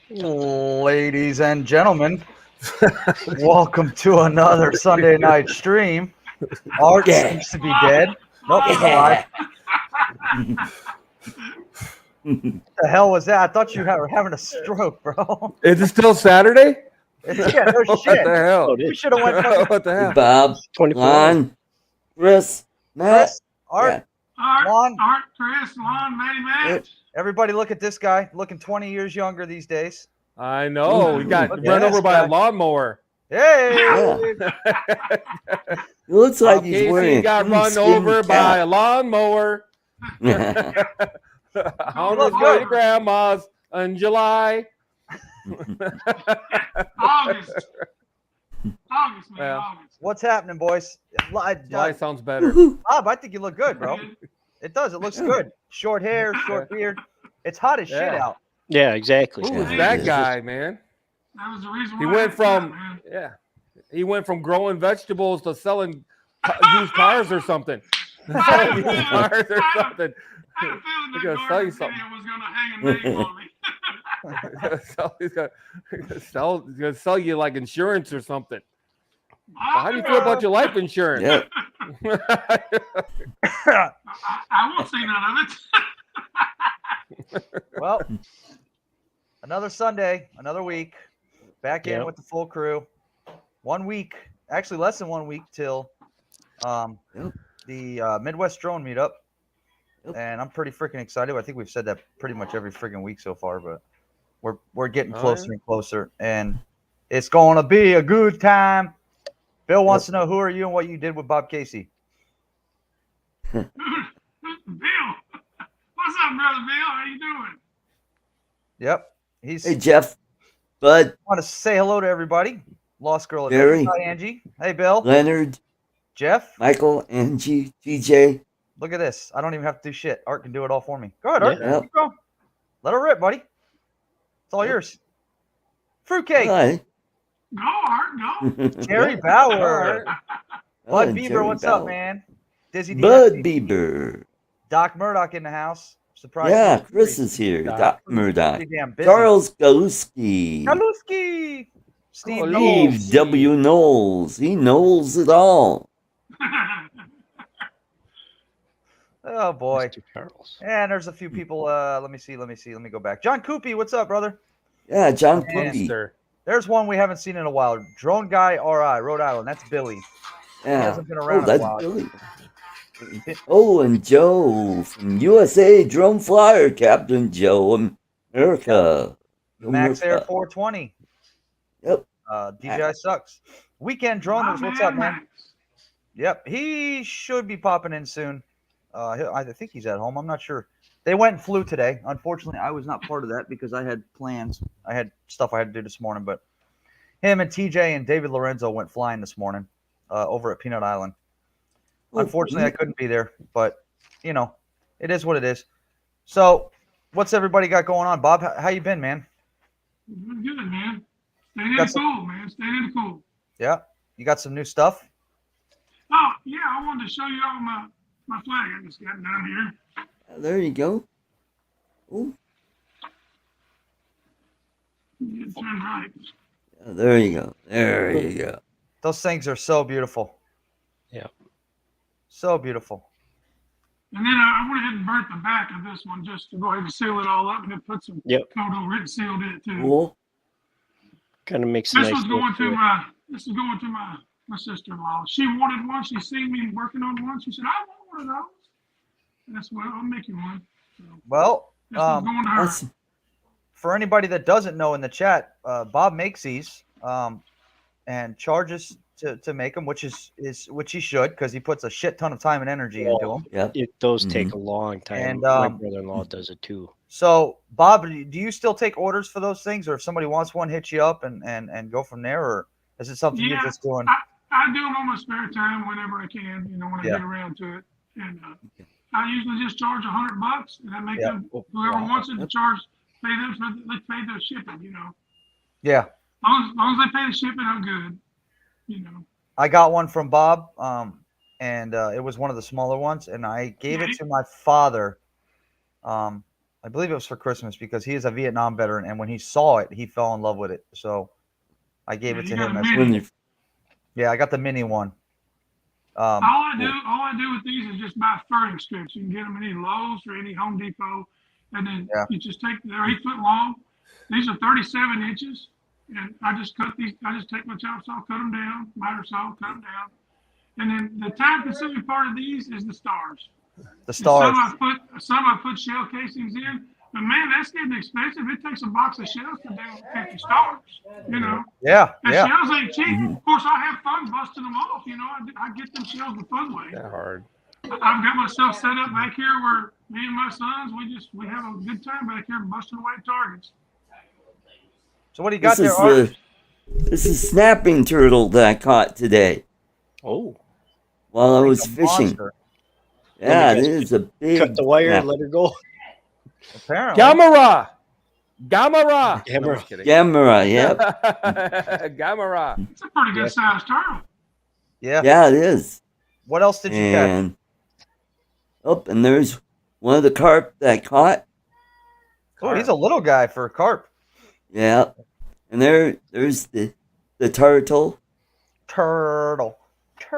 Ladies and gentlemen, welcome to another Sunday night stream. Art Yeah. seems to be dead. Nope, he's alive. What the hell was that? I thought you were having a stroke, bro. Is it still Saturday? Yeah, no What shit. the hell? We should have went fucking What the hell? Bob, 24 Lon, Chris, Matt. Chris, Art, Yeah. Lon. Art, Chris, Lon, Matty, Matt. Everybody look at this guy, looking 20 years younger these days. I know. We got Look at run this over by guy. a lawnmower. Hey! Yeah. It looks like he's Casey wearing got a run skin over by a cap. lawnmower. On his way to grandma's in July. August. August, man, Yeah. August. What's happening, boys? July sounds better. Bob, I think you look good, bro. It does. It looks good. Short hair, short beard. It's hot as shit Yeah. out. Yeah, exactly. Who was Yeah. that guy, man? That was the reason why He I went had to stop, from man. he went from growing vegetables to selling used cars or something. Selling used cars or something. I had a feeling He's that gonna sell you Gordon something. video was going to hang a name on me. He's gonna sell you like insurance or something. How do you I, feel about your life insurance? Yep. I won't say none of it. Well, another Sunday, another week. Back in Yep. with the full crew. 1 week, actually less than 1 week till Yep. the Midwest Drone Meetup. Yep. And I'm pretty freaking excited. I think we've said that pretty much every freaking week so far, but we're getting Oh, closer yeah? and closer, and it's gonna be a good time. Bill wants to know who are you and what you did with Bob Casey. Bill. What's up, brother Bill? How you doing? Yep, he's Hey, Jeff, Bud, want to say hello to everybody. Lost Girl Jerry. Adventures. Hi, Angie. Hey, Bill. Leonard, Jeff. Michael, Angie, TJ. Look at this. I don't even have to do shit. Art can do it all for me. Go ahead, Art. Yeah. Keep going. Let her rip, buddy. It's all yours. Fruitcake. Hi. Go, Art, go. Jerry Bauer. Bud Oh, Bieber, Jerry what's Bauer. up, man? Dizzy Bud DFC. Bieber. Doc Murdoch in the house. Surprise. Yeah, Chris is here. Doc. Doc Murdoch. Pretty damn busy. Charles Galuski. Kaluski. Steve Oh, Knowles. Steve W. Knowles. He knows it all. Oh, boy. Mr. Charles. And there's a few people. Let me see. Let me go back. John Coopy, what's up, brother? Yeah, John And- Cookie. Monster. There's one we haven't seen in a while. Drone Guy RI, Rhode Island. That's Billy. He Yeah. hasn't been Oh, around in a that's while. Billy. Oh, and Joe from USA Drone Flyer, Captain Joe America. Max Air America. 420. Yep. DJI sucks. Weekend Droners, what's up, man? Yep, he should be popping in soon. I think he's at home. I'm not sure. They went and flew today. Unfortunately, I was not part of that because I had plans. I had stuff I had to do this morning. But him and TJ and David Lorenzo went flying this morning over at Peanut Island. Unfortunately, I couldn't be there. But, you know, it is what it is. So, what's everybody got going on? Bob, how you been, man? Doing good, man. Staying in That's the cool, man. Staying in the cool. Yeah? You got some new stuff? Oh, yeah, I wanted to show you all my flag I just got down here. There you go. Ooh, It's turned right. there you go. There you go. Those things are so beautiful. Yeah. So beautiful. And then I went ahead and burnt the back of this one just to go ahead and seal it all up and then put some Yep. coat over it and sealed it too. Cool. Kind of makes a This nice was going look to to it. my sister-in-law. She wanted one. She seen me working on one. She said, I want one of those. And that's well, I'll make you one. So Well, this was going to her. Awesome. for anybody that doesn't know in the chat, Bob makes these and charges to make them, which he should because he puts a shit ton of time and energy into them. Yep. Those take a long time. And, My brother-in-law does it too. So, Bob, do you still take orders for those things, or if somebody wants one, hit you up and go from there, or is it something you're Yeah, just doing? I do them on my spare time whenever I can, when I Yeah. get around to it. And I usually just charge $100 and I make Yeah. them, whoever wants it to charge, pay them for they pay their shipping, Yeah, As long as they pay the shipping, I'm good, I got one from Bob, and it was one of the smaller ones, and I gave it to my father. I believe it was for Christmas because he is a Vietnam veteran, and when he saw it, he fell in love with it. So I gave Yeah, it to you got him. a As, mini. When you, yeah, I got the mini one. All I do with these is just buy furring strips. You can get them at any Lowe's or any Home Depot, and then Yeah. you just take. They're 8 foot long. These are 37 inches, and I just cut these. I just take my chop saw, cut them down, miter saw, cut them down, and then the time-consuming part of these is the stars. the And stars. some I put shell casings in, but man, that's getting expensive. It takes a box of shells to do 50 stars. You know. Yeah, And yeah. shells ain't cheap. Mhm. Of course, I have fun busting them off. You know, I get them shells the fun way. That hard. I've got myself set up back here where me and my sons, we have a good time back here busting away targets. So what do you got this there, is Art? this is snapping turtle that I caught today Oh, while I He's was a fishing. monster, Yeah, Let me it guess, is a big cut the wire snap. and let her go. apparently. Gamera. Gamera. Gamera. No, I'm just kidding. Camera, yep. Gamera. It's a pretty good Yes. sized turtle. Yeah. Yeah, it is. What else did you catch? And and there's one of the carp that I caught. Oh, he's a little guy for a carp. Yeah. And there's the turtle. Turtle.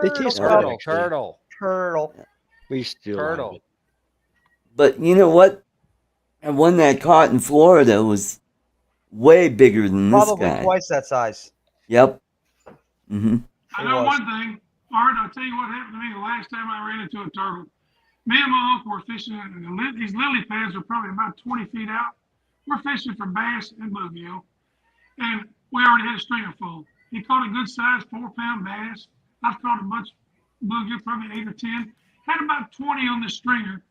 They taste Turtle. good, Turtle. actually. Turtle. Turtle. We used to do a lot of Turtle. it. But you know what? And one that I caught in Florida was way bigger than this Probably guy. twice that size. Yep. Mm-hmm. I It know was. one thing, Art, I'll tell you what happened to me the last time I ran into a turtle. Me and my uncle were fishing, and these lily pads are probably about 20 feet out. We're fishing for bass and bluegill, and we already had a stringer full. He caught a good sized 4-pound bass. I've caught a bunch of bluegill, probably 8 or 10. Had about 20 on the stringer.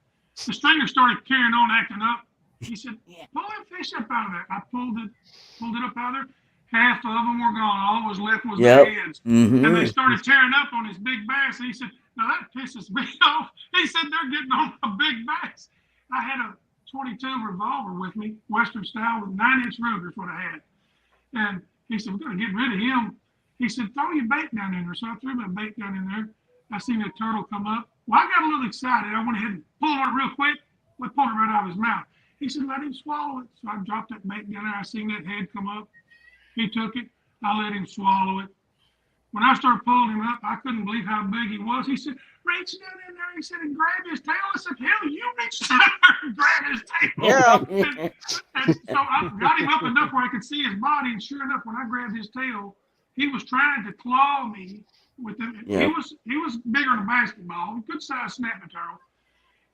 The stringer started carrying on, acting up. He said, "Pull that fish up out of there." I pulled it up out of there. Half of them were gone. All that was left was Yep. the heads. And they Mm-hmm. started tearing up on his big bass. And he said, "Now that pisses me off." He said, "They're getting on a big bass." I had a 22 revolver with me, Western style, with 9-inch Rugers, what I had. And he said, "We're going to get rid of him." He said, "Throw your bait down in there." So I threw my bait down in there. I seen a turtle come up. Well, I got a little excited. I went ahead and pulled on it real quick. We pulled it right out of his mouth. He said, "Let him swallow it." So I dropped that bait down there. I seen that head come up. He took it. I let him swallow it. When I started pulling him up, I couldn't believe how big he was. He said, "Reach down in there," he said, "and grab his tail." I said, "Hell, you reach down there and grab his tail." Yeah. And so I got him up enough where I could see his body, and sure enough, when I grabbed his tail, he was trying to claw me with him. Yeah. He was bigger than a basketball, good sized snapping turtle.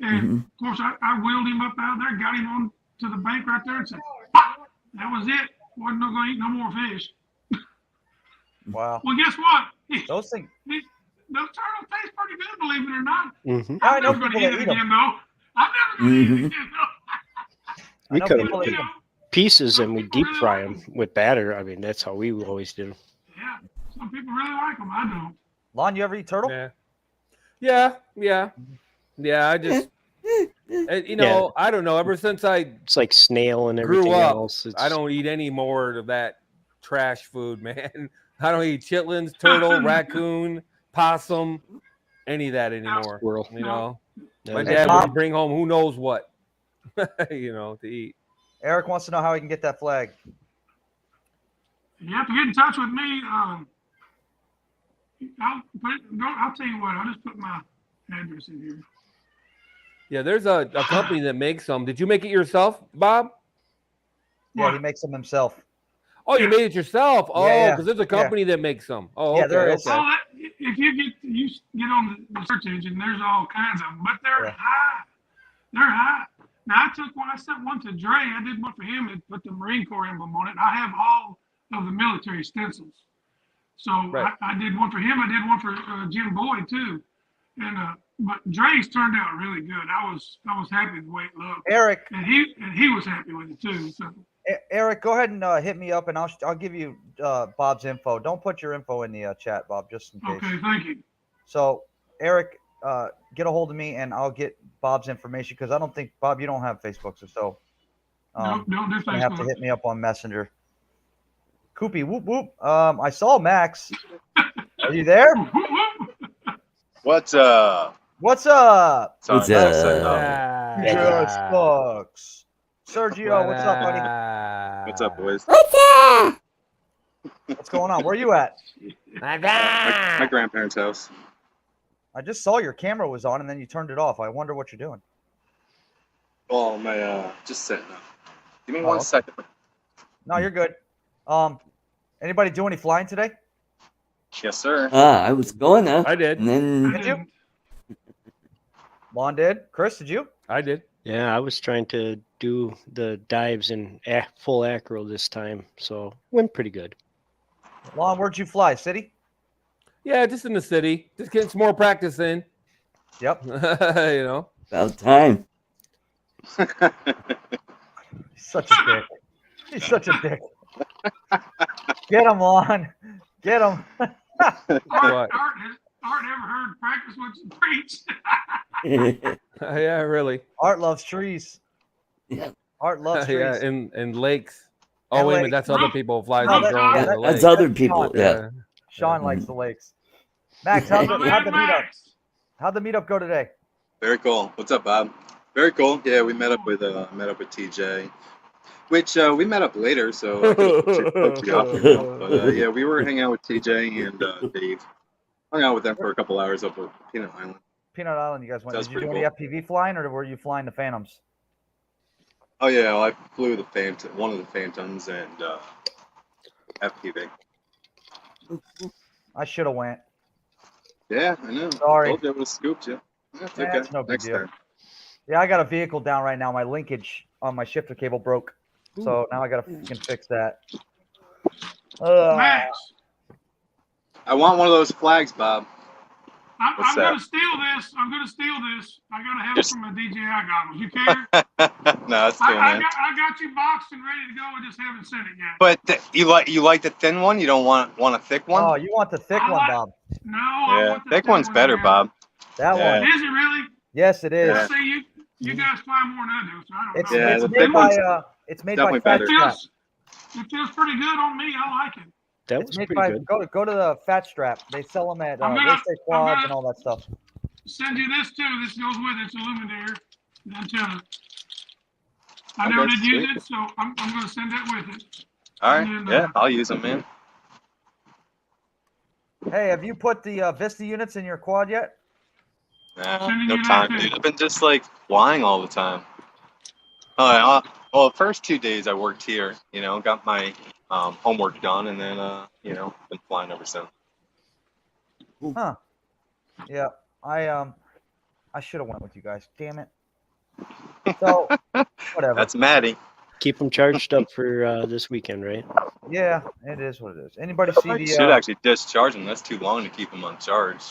And Mhm. of course, I wheeled him up out there, got him on to the bank right there, and said, "Pop!" That was it. Wasn't going to eat no more fish. Wow. Well, guess what? Those things. The turtle tastes pretty good, believe it or not. Mm-hmm. I I'm know never going to people eat that it eat 'em. again, though. I'm never going to eat it Mhm. again, though. We know cut people them that You eat know, pieces and we Some people deep really fry like them with batter. I mean, that's how we always did them. yeah, some people really like them. I don't. Lon, you ever eat turtle? Yeah. I just, you know, I don't know. Ever since I It's like snail and grew everything up, else. It's, I don't eat any more of that trash food, man. I don't eat chitlins, turtle, raccoon, possum, any of that anymore. Squirrel. You know, No, my no. dad Bob- would bring home who knows what, you know, to eat. Eric wants to know how he can get that flag. You have to get in touch with me. I'll tell you what. I'll just put my address in here. Yeah, there's a company that makes them. Did you make it yourself, Bob? Yeah, he makes them himself. Oh, you made it yourself. Oh, Yeah, because there's a company that makes them. Oh, Yeah, okay. there is. Okay. Well, if you get on the search engine, there's all kinds of them, but they're Yeah. high. They're high. Now I sent one to Dre. I did one for him and put the Marine Corps emblem on it. I have all of the military stencils. So Right. I did one for him. I did one for Jim Boyd too. And but Dre's turned out really good. I was happy with the way it looked, Eric, and he was happy with it too. So Eric, go ahead and hit me up, and I'll give you Bob's info. Don't put your info in the chat, Bob, just in case. okay, thank you. So, Eric, get a hold of me, and I'll get Bob's information because I don't think Bob, you don't have Facebook, so Don't do you're gonna have to Facebook. hit me up on Messenger. Koopy, whoop whoop. I saw Max. Are you there? What's up? What's up? What's Sorry, up? I said, Ah, Just Bucks. Sergio, what's up, buddy? What's up, boys? What's going on? Where you at? My grandparents' house. I just saw your camera was on and then you turned it off. I wonder what you're doing. Oh, my, just setting up. Give me Oh, one okay. second. No, you're good. Anybody do any flying today? Yes, sir. I was gonna. I did. And then Did you? Lon did. Chris, did you? I did. Yeah, I was trying to do the dives in full acro this time, so went pretty good. Lon, where'd you fly? City? Yeah, just in the city. Just getting some more practice in. Yep. you know. about time. He's such a dick. He's such a dick. Get him, Lon. Get him. What? Art ever heard practice what you preach? Yeah, really. Art loves trees. Yeah. Art loves trees. Yeah, in lakes. Oh, And wait a lakes. minute. That's other people who fly No, the that- drone yeah, in the that- lake. That's other people. Sean. Yeah. Sean likes the lakes. Max, how'd the meetup? How'd the meetup go today? Very cool. What's up, Bob? Very cool. Yeah, we met up with TJ, which we met up later, so I could've hooked you up. But yeah, we were hanging out with TJ and Dave. Hung out with them for a couple hours up at Peanut Island. Peanut Island, you guys went. Sounds Did you do pretty any FPV flying or were you flying the Phantoms? Oh yeah, well, I flew the one of the Phantoms and FPV. I should have went. Yeah, I know. Sorry. I told you I would have scooped you. That's okay. That's no big Next deal. time. Yeah, I got a vehicle down right now. My linkage on my shifter cable broke. So now I got to fucking fix that. Max, I want one of those flags, Bob. I'm What's going that? to steal this. I'm going to steal this. I got to have it from my DJI goggles. You care? No, that's cool, I man. got you boxed and ready to go. I just haven't sent it yet. But you like the thin one? You don't want a thick one? Oh, you want the thick I one, like- Bob. No, I Yeah, want the thick one's one, better, man. Bob. That Yeah. one. Is it really? Yes, it is. Yeah. See, you guys fly more than I do, so I don't It's, know. Yeah, it's the made thick by one's it's made by definitely Fat better. Strap. It feels pretty good on me. I like it. That It's was made pretty by good. go to the Fat Strap. They sell them at I'm gonna- real estate quads I'm gonna- and all that stuff. Send you this too. This goes with it. It's a Luminaire. Antenna. I Okay, never did use sweet. it, so I'm going to send that with it. All right. And, Yeah, I'll use them, man. Hey, have you put the Vista units in your quad yet? Nah, Sending no you that time, too. dude. I've been just like flying all the time. Well, the first 2 days I worked here, got my homework done, and then been flying ever since. Huh. Yeah, I should have went with you guys. Damn it. So whatever. That's Maddie. Keep them charged up for this weekend, right? Yeah, it is what it is. Anybody see I the should actually discharge them. That's too long to keep them on charge.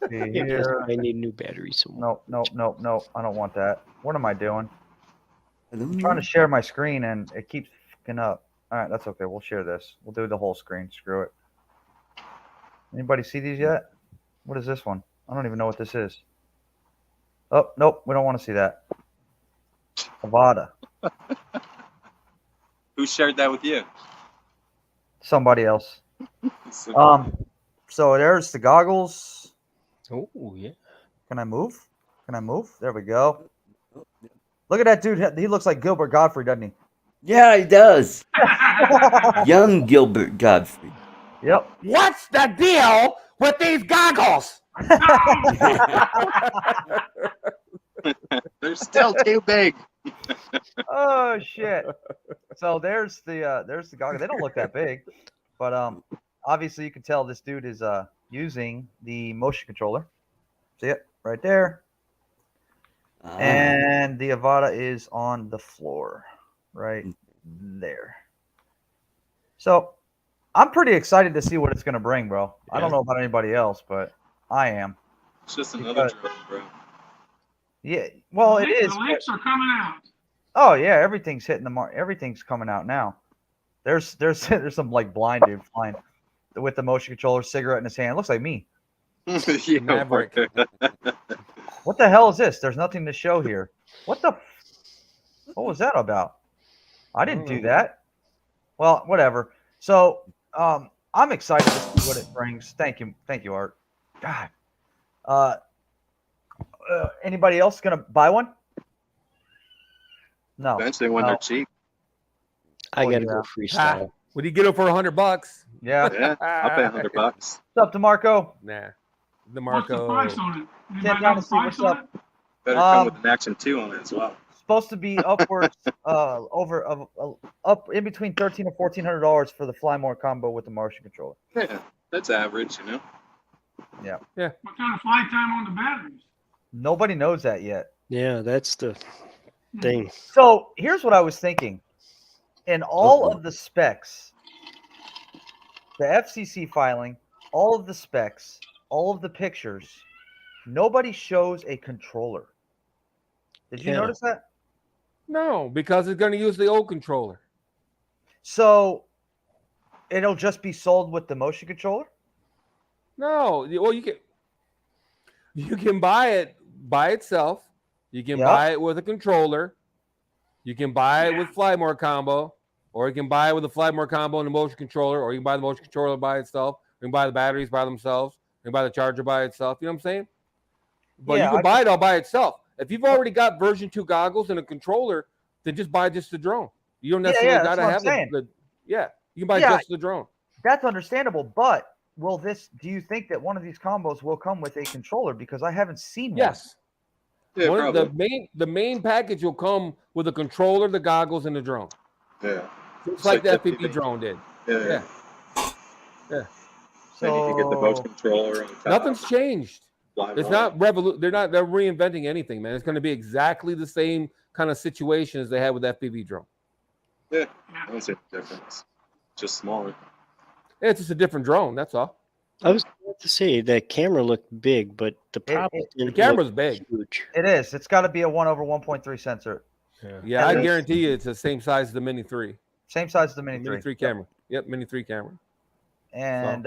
here? I need new batteries. No, I don't want that. What am I doing? I don't I'm trying know. to share my screen and it keeps fucking up. All right, that's okay. We'll share this. We'll do the whole screen. Screw it. Anybody see these yet? What is this one? I don't even know what this is. Oh, nope. We don't want to see that. Avada. Who shared that with you? Somebody else. So- So there's the goggles. Oh yeah. Can I move? Can I move? There we go. Look at that dude. He looks like Gilbert Godfrey, doesn't he? Yeah, he does. Young Gilbert Godfrey. Yep. What's the deal with these goggles? They're still too big. Oh shit. So there's the goggles. They don't look that big, but obviously you can tell this dude is using the motion controller. See it right there. Ah, And the Avada is on the floor right there. So I'm pretty excited to see what it's going to bring, bro. I don't Yeah. know about anybody else, but I am. It's just another Because- drone, bro. Yeah. Well, it The is. but- leaks are coming out. Oh yeah, everything's hitting the mark. Everything's coming out now. There's some like blind dude flying with the motion controller, cigarette in his hand. Looks like me. Yeah, Maverick. What the hell is this? There's nothing to show here. What was that about? I didn't do that. Well, whatever. So I'm excited to see what it brings. Thank you, Art. God. Anybody else gonna buy one? No. Eventually, when No. they're cheap. I Oh, gotta yeah. go freestyle. Would you get it for $100? Yeah. Yeah, I'll pay $100. What's up, DeMarco? Nah. What's the price DeMarco. on it? Ken Anybody know the Dynasty, price what's on up? it? Better come Um, with an Action 2 on it as well. Supposed to be upwards, up in between $1,300 and $1,400 for the Flymore combo with the motion controller. Yeah, that's average, you know. What kind of flight time on the batteries? Nobody knows that yet. Yeah, that's the thing. So here's what I was thinking. In all of the specs, the FCC filing, all of the specs, all of the pictures, nobody shows a controller. Did you Yeah. notice that? No, because it's going to use the old controller. So it'll just be sold with the motion controller? No, well, you can buy it by itself. You can Yeah. buy it with a controller. You can buy it with Flymore combo, or you can buy it with a Flymore combo and a motion controller, or you can buy the motion controller by itself. You can buy the batteries by themselves. You can buy the charger by itself. You know what I'm saying? But Yeah, you can I buy it all by itself. If you've already got version 2 goggles and a controller, then just buy just the drone. You don't Yeah, necessarily that's got to what I'm have saying. yeah. You can buy Yeah. just the drone. That's understandable, but do you think that one of these combos will come with a controller? Because I haven't seen one. Yes. Yeah, One of probably. the main package will come with a controller, the goggles, and the drone. Yeah. Just like the like FPV FPV. drone did. Yeah. Yeah. Then you can get the So motion controller on top. Nothing's changed. Live It's on not they're reinventing anything, man. It's going to be exactly the same kind of situation as they had with FPV drone. it. Yeah, I don't see the difference. Just smaller. Yeah, it's just a different drone. That's all. I was about to say that camera looked big, but the problem The didn't camera's look big. huge. it is. It's got to be a 1/1.3 sensor. Yeah, I And it's- guarantee you, it's the same size as the Mini 3. Same size as the Mini 3. Mini 3 camera. Yep, Mini 3 camera. And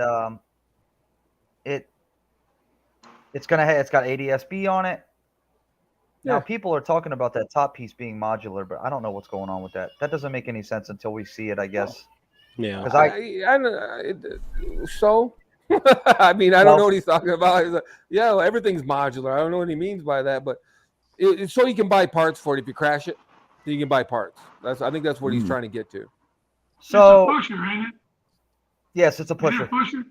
it's got ADS-B on it. Now Yeah. people are talking about that top piece being modular, but I don't know what's going on with that. That doesn't make any sense until we see it, I guess. Yeah. Because So, I mean, I don't Well- know what he's talking about. He's like, yeah, well, everything's modular. I don't know what he means by that, but so you can buy parts for it. If you crash it, then you can buy parts. I think that's what he's trying to get to. so It's a pusher, ain't it? yes, it's a Is it pusher. a pusher?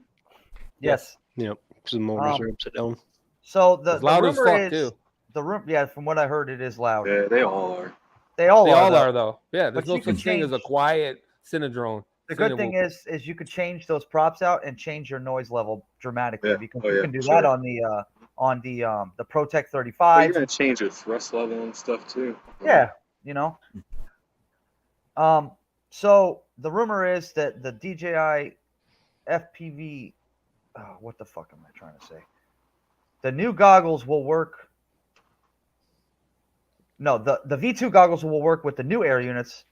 Yes. Yep. Because the motors Um, are upside down. So the It's loud as rumor fuck is too. the room. Yeah, from what I heard, it is loud. Yeah, they all are. They all They are. all though. are though. Yeah, But there's no you can such thing as a change- quiet Cinedrone. The good thing is you could change those props out and change your noise level dramatically Yeah. because Oh, you yeah, can do sure. that on the ProTech But 35. you're gonna change your thrust level and stuff too. Yeah, you know. So the rumor is that the DJI FPV, what the fuck am I trying to say? The new goggles will work. No, the V2 goggles will work with the new air units.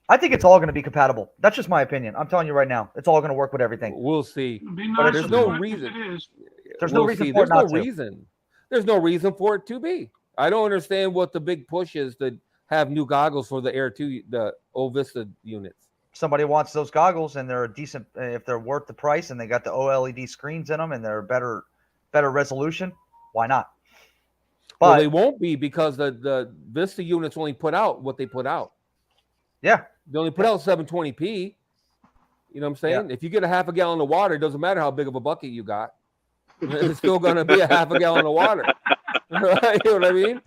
I think it's all going to be compatible. That's just my opinion. I'm telling you right now, it's all going to work with everything. We'll see. It'd be But nice there's if no it reason. is. There's no We'll reason see. for There's it not no to. reason. There's no reason for it to be. I don't understand what the big push is to have new goggles for the Air 2, the O-Vista units. Somebody wants those goggles and they're a decent, if they're worth the price and they got the OLED screens in them and they're better resolution, why not? Well, But they won't be because the Vista units only put out what they put out. yeah, They only put out 720p. You know what I'm saying? If you get a half a gallon of water, it doesn't matter how big of a bucket you got. It's still going to be a half a gallon of water. You know what I mean?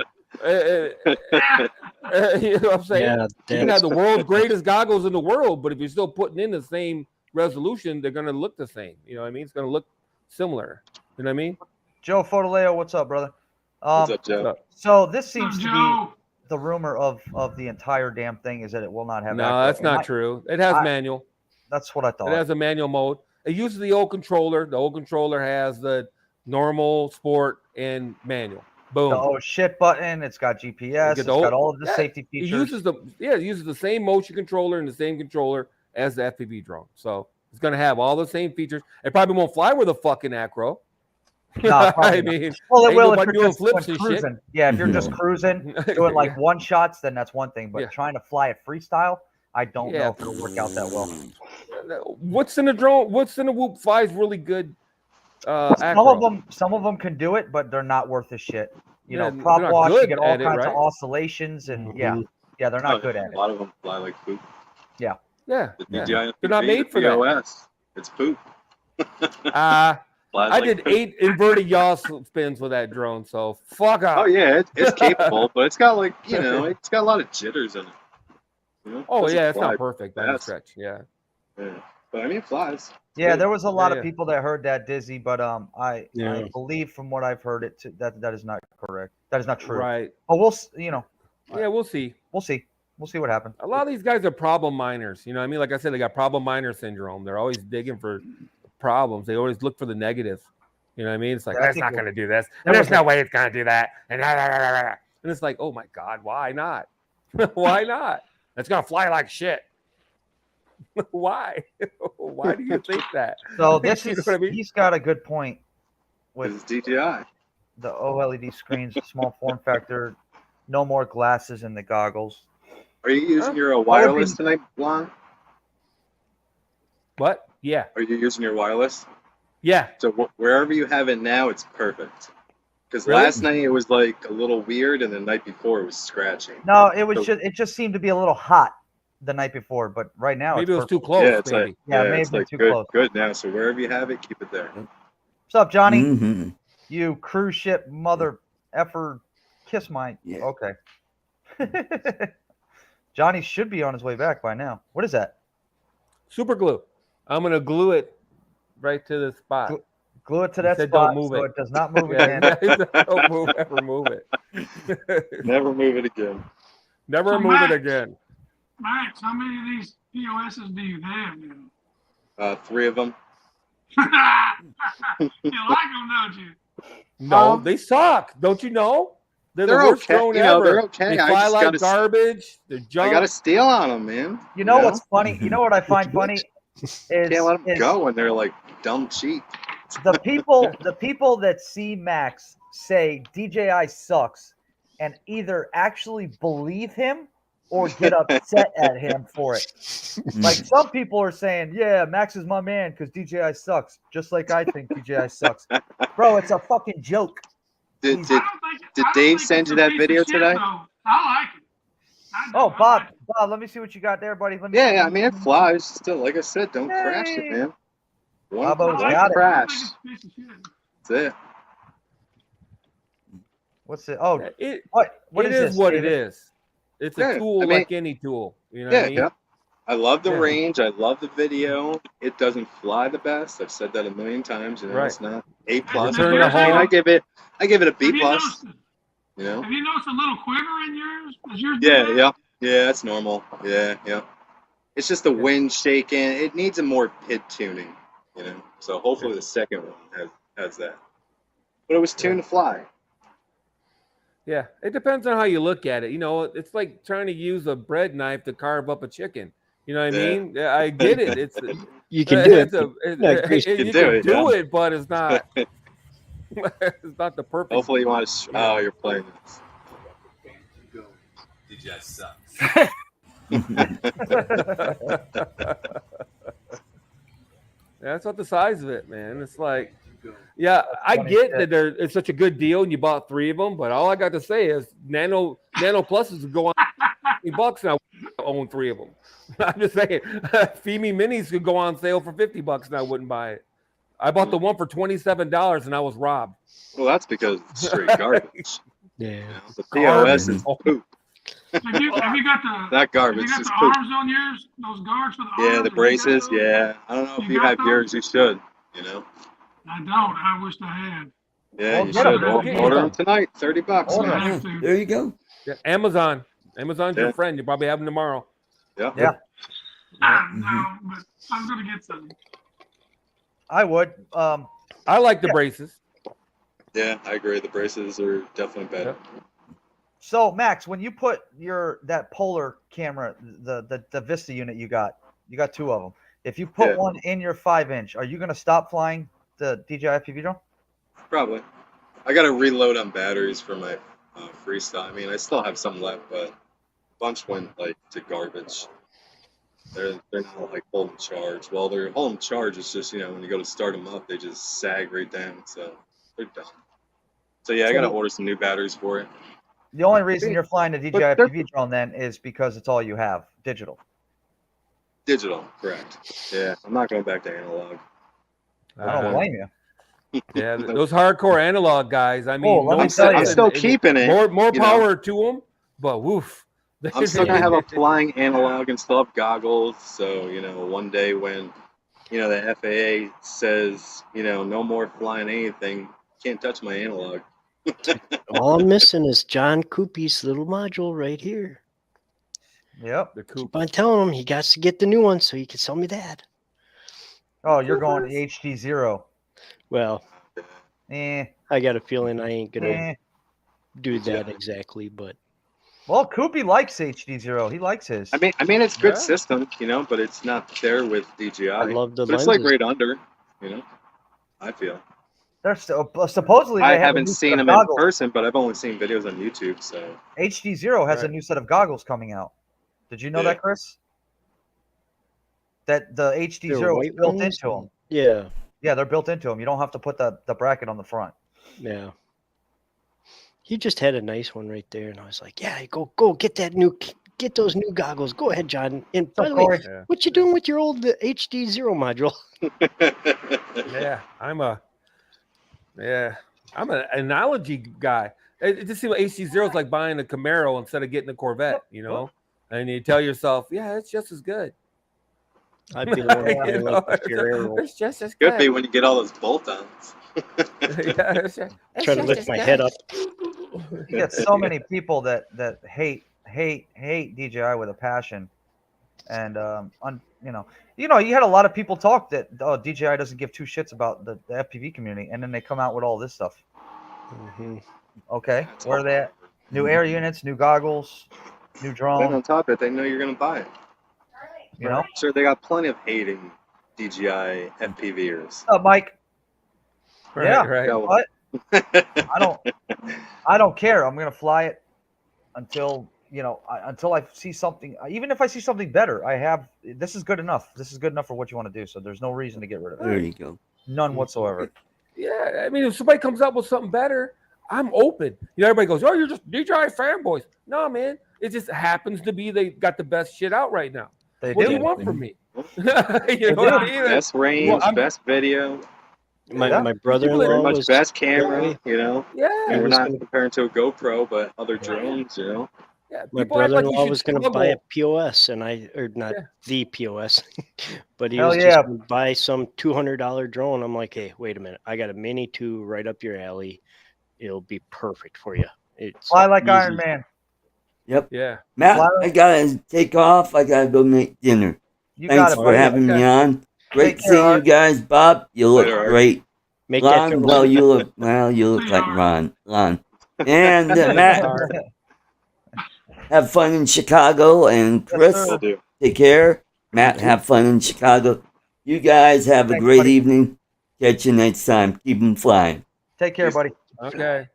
You know what I'm saying? Yeah, You can have the world's greatest goggles in the world, but if you're still putting in the same resolution, they're going to look the same. You know what I mean? It's going to look similar. You know what I mean? Joe Fodoleo, what's up, brother? What's up, Joe? So this seems to be Joe, the rumor of the entire damn thing is that it will not have. No, acro. that's And not true. It has I- manual. That's what I thought. It has a manual mode. It uses the old controller. The old controller has the normal, sport, and manual. Boom. the oh shit button. It's got GPS. get It's the got old- all of the yeah, safety It features. uses the same motion controller and the same controller as the FPV drone. So it's going to have all the same features. It probably won't fly with a fucking acro. Nah, probably I not. mean, Well, it ain't will if nobody you're doing just flips doing and shit. cruising. Yeah, if you're just cruising, doing like one shots, then that's one thing. But Yeah. trying to fly it freestyle, I don't Yeah. know if it'll work out that well. What's in the drone? What's in the Whoop flies really good? Some acro. of them can do it, but they're not worth a shit. you Yeah, know, they're prop not wash, you good get all at it, kinds of right? oscillations, and yeah, they're Oh, not good yeah, at a it. lot of them fly like poop. Yeah, The yeah. DJI They're not FPV, made the for that. POS, it's poop. I Flies like did poop. 8 inverted yaw spins with that drone, so fuck off. Oh yeah, it's capable, but it's got like it's got a lot of jitters in it. You know? Oh Doesn't yeah, it's fly not perfect by any fast. stretch. Yeah. Yeah. But I mean, it flies. Yeah, Good. there was a lot Yeah. of people that heard that Dizzy, but I Yeah. believe from what I've heard that is not correct. That is not true. Right. But we'll Yeah, we'll see. we'll see what happens. A lot of these guys are problem miners. You know what I mean? Like I said, they got problem miner syndrome. They're always digging for problems. They always look for the negatives. You know what I mean? It's like, Yeah, I that's think not going to do this. there And there's was no way it's going to do that. And it's like, oh my God, why not? Why not? It's going to fly like shit. Why? Why do you think that? So this You know is what I mean? he's got a good point with It's DJI. the OLED screens, small form factor, no more glasses in the goggles. Are you using your would wireless be- tonight, Blonde? What? Yeah. Are you using your wireless? Yeah. So wherever you have it now, it's perfect. Because Really? last night it was like a little weird, and the night before it was scratching. No, it was So- it just seemed to be a little hot the night before, but right now Maybe it was it's too perfect. close. yeah, it's maybe. like Yeah, it may it's have been like too good, close. good now. So wherever you have it, keep it there. What's up, Johnny? Mm-hmm. You cruise ship mother effer kiss my Yeah. okay. Johnny should be on his way back by now. What is that? Super glue. I'm going to glue it right to the spot. Glue- Glue it to He that said spot don't move so it. it does not move Yeah, again. don't move, ever move it. Never move it again. Never So, move it Max, again. Max, how many of these POSs do you have now? 3 of them. You like them, don't you? No, they suck. Don't you know? They're the They're worst okay. drone You know, ever. they're okay. They I fly just like gotta- garbage. They're I junk. got a steal on them, man. You know what's funny? You know what I find funny is, Can't let them is go when they're like dumb cheap. the people that see Max say DJI sucks and either actually believe him or get upset at him for it. Like some people are saying, yeah, Max is my man because DJI sucks, just like I think DJI sucks. Bro, it's a fucking joke. Did, I did, don't think, did I don't Dave think send it's you a that piece of video shit, today? though. I like it. I do. Oh, I Bob, like it. Bob, let me see what you got there, buddy. Let me yeah, I mean, it flies. Still, like I said, don't crash Hey. it, man. One, Bobo's one got it. I don't crash. think it's a piece of shit. That's it. What's it? Oh, It, what it is is this, what it David? is. It's Yeah, a tool I mean- like any tool. You know Yeah, what I mean? yeah. I love the Yeah. range. I love the video. It doesn't fly the best. I've said that a million times. You know, Right. it's not A plus. Return but to I mean, home. I give it a B Have you plus. noticed- You know. Have you noticed a little quiver in yours? Does yours do Yeah, that? yeah, that's normal. Yeah. It's just the wind shaking. It needs a more pit tuning. You know. So hopefully the second one has that. But it was tuned to fly. Yeah, it depends on how you look at it. You know, it's like trying to use a bread knife to carve up a chicken. You know what I Yeah. mean? Yeah, I get it. It's You can do it. it's a- not great. you can can do do it, it, but it's not. It's not the perfect. Hopefully you want to. Oh, you're playing this. DJI sucks. That's not the size of it, man. It's like, yeah, I funny get shit. that it's such a good deal and you bought 3 of them, but all I got to say is Nano Pluses would go on $50 and I own 3 of them. I'm just saying, Femi Minis could go on sale for $50 and I wouldn't buy it. I bought the one for $27 and I was robbed. Well, that's because it's straight garbage. Yeah. You know? The POS is poop. Have you got the That have garbage you got is the poop. arms on yours? Those guards for the arms? Yeah, the Have you got braces. those? Yeah, I don't know if You you got have those? yours. You should. You know. I don't. I wish I had. Yeah, Well, you get 'em, should. man. Order Get 'em. them tonight. $30, Order I 'em. man. have to. There you go. Yeah, Amazon. Amazon's Yeah. your friend. You probably have them tomorrow. Yeah. Yeah. No, but I'm gonna get some. I would. I like the Yeah. braces. Yeah, I agree. The braces are definitely better. So Max, when you put that Polar camera, the Vista unit you got 2 of them. If you put Yeah. one in your 5-inch, are you going to stop flying the DJI FPV drone? Probably. I got to reload on batteries for my freestyle. I mean, I still have some left, but a bunch went like to garbage. They're not like holding charge. Well, they're holding charge. It's just when you go to start them up, they just sag right down. So they're done. So yeah, I gotta order some new batteries for it. The only reason you're flying the DJI But they're- FPV drone then is because it's all you have, digital. Digital, correct. Yeah, I'm not going back to analog. I don't blame you. Yeah, those hardcore analog guys. I mean, Oh, let me no tell you. I'm nothing- still keeping it. More you know. power to them, but woof. I'm still gonna have a flying analog and still have goggles. So one day when the FAA says no more flying anything, can't touch my analog. All I'm missing is John Coopy's little module right here. Yep. The coop. Keep on telling him he got to get the new one so he can sell me that. Oh, you're going to the HD0. Well, Eh. I got a feeling I ain't gonna Eh. do that exactly, but Well, Koopy likes HD0. He likes his. I mean it's good Yeah. system, but it's not there with DJI. I love the but it's like lenses. right under, I feel. They're supposedly they I have a haven't new seen set of them in goggles. person, but they've only seen videos on YouTube. So HD0 has a Right. new set of goggles coming out. Did you know Yeah. that, Chris? That the they're HD0 is white built ones? into them. Yeah, Yeah, they're built into them. You don't have to put the bracket on the front. yeah. He just had a nice one right there, and I was like, "Yeah, go get get those new goggles. Go ahead, John." And by So, the way, Corey, Yeah. what you doing with your old HD0 module? Yeah, I'm an analogy guy. It just seems like HC0 is like buying a Camaro instead of getting a Corvette, And you tell yourself, yeah, it's just as good. I'd be the one You buying know, like the Ferrero. it's just as Could be good. when you get all those bolt-ons. Yeah, it's Try to just lift as my good. head up. you get so many people that hate DJI with a passion, and you had a lot of people talk that DJI doesn't give two shits about the FPV community, and then they come out with all this stuff. hmm Okay, That's where are all. they at? New air units, new goggles, new Then drone. on top of it, they know you're gonna buy it. You know, Sure, they got plenty of hating DJI FPVers. Mike. Right, Yeah. right. Yeah, What? I don't care. I'm gonna fly it until until I see something. Even if I see something better, this is good enough. This is good enough for what you want to do. So there's no reason to get rid of There it. you go. None whatsoever. Yeah, I mean, if somebody comes up with something better, I'm open. Everybody goes, "Oh, you're just DJI fanboys." No, man, it just happens to be they got the best shit out right now. They What do do. you want from me? you know what I mean? Best range, Well, I'm- best video, My Yeah. my pretty brother-in-law much was best camera. Yeah, And we're was not gonna- comparing to a GoPro, but other drones. yeah. my People act like you brother-in-law should was going to buy a struggle. POS, and not Yeah. the POS, but he Hell was yeah. just going to buy some $200 drone. I'm like, hey, wait a minute, I got a Mini 2 right up your alley. It'll be perfect for you. It's Fly like easy. Iron Man. Yeah. Matt, Why- I gotta take off. I gotta go make dinner. You Thanks got it, for buddy. having me Okay. on. Great Take care, seeing you Art. guys, Bob. You look Later, Art. great. Make that Lon, your well, you look like Ron. And Matt, have fun in Chicago. And Chris, sir. Will do. take care. Matt, have fun in Chicago. You guys have a Thanks, great buddy. evening. Catch you next time. Keep them flying. Take care, buddy. Okay.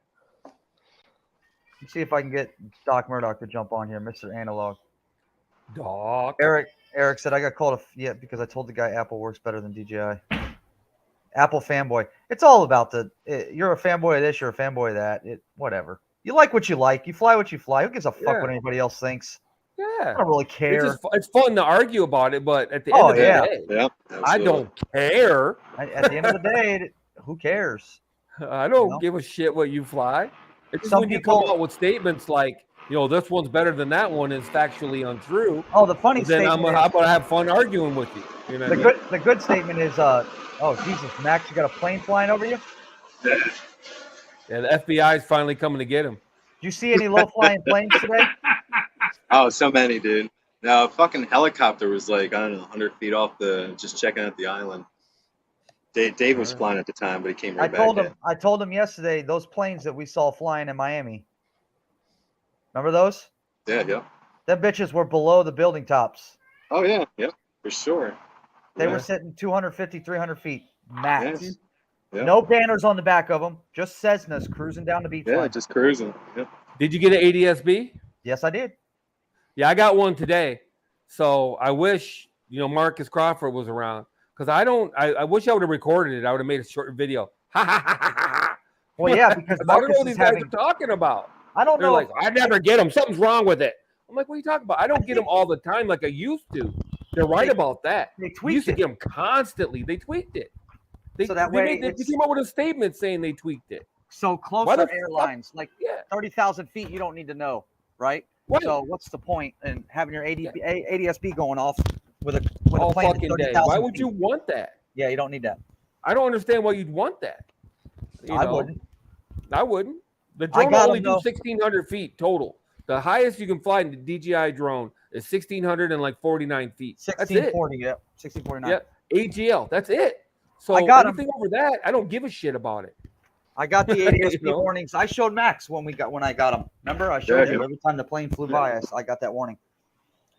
Let's see if I can get Doc Murdoch to jump on here, Mr. Analog. Doc. Eric said I got called because I told the guy Apple works better than DJI. Apple fanboy. It's all about you're a fanboy of this, you're a fanboy of that. Whatever. You like what you like. You fly what you fly. Who gives a fuck Yeah. what anybody else thinks? I Yeah. don't really care. It's fun to argue about it, but at the Oh, end of the yeah. day, Yeah, I absolutely. don't care. At the end of the day, who cares? I don't know? give a shit what you fly. It's just Some when you come people- out with statements like, this one's better than that one is factually untrue. Oh, the funny Then I'm statement. gonna have fun arguing with you. You know what I mean? The good statement is, oh Jesus, Max, you got a plane flying over you? Did Yeah, the FBI is finally coming to get him. you see any low flying planes today? Oh, so many, dude. No, a fucking helicopter was like, I don't know, 100 feet off just checking out the island. Dave was flying at the time, but he came right back. I told him yesterday those planes that we saw flying in Miami. Remember those? Yeah, yeah. Them bitches were below the building tops. Oh, yeah, yeah, for sure. They Yeah. were sitting 250, 300 feet max. Yes. Yeah. No banners on the back of them, just Cessnas cruising down the beach. Yeah, line. just cruising. Yeah. Did you get an ADSB? Yes, I did. Yeah, I got one today. So I wish, Marcus Crawford was around because I wish I would have recorded it. I would have made a short video. Well, yeah, because I don't know Marcus what is these guys having. are talking about. I don't They're know. like, I never get them. Something's wrong with it. I'm like, what are you talking about? I don't get them all the time like I used to. They're right about that. They We used tweaked to it. get them constantly. They tweaked it. So that way they it's- came up with a statement saying they tweaked it. So Why closer the fuck- airlines, like Yeah. 30,000 feet, you don't need to know, right? Right. So what's the point in having your ADSB going off with a All plane at fucking day. 30,000 Why would feet? you want that? Yeah, you don't need that. I don't understand why you'd want that. You I know? wouldn't. I wouldn't. The I drone got only him, do though. 1,600 feet total. The highest you can fly in the DJI drone is 1,649 feet. That's it. 1640, yeah, 1649. Yeah, AGL. That's it. So I got 'em. anything over that, I don't give a shit about it. I got the ADSB You know? warnings. I showed Max when I got them. Remember, I showed Yeah. you every time the plane flew by. I got that warning.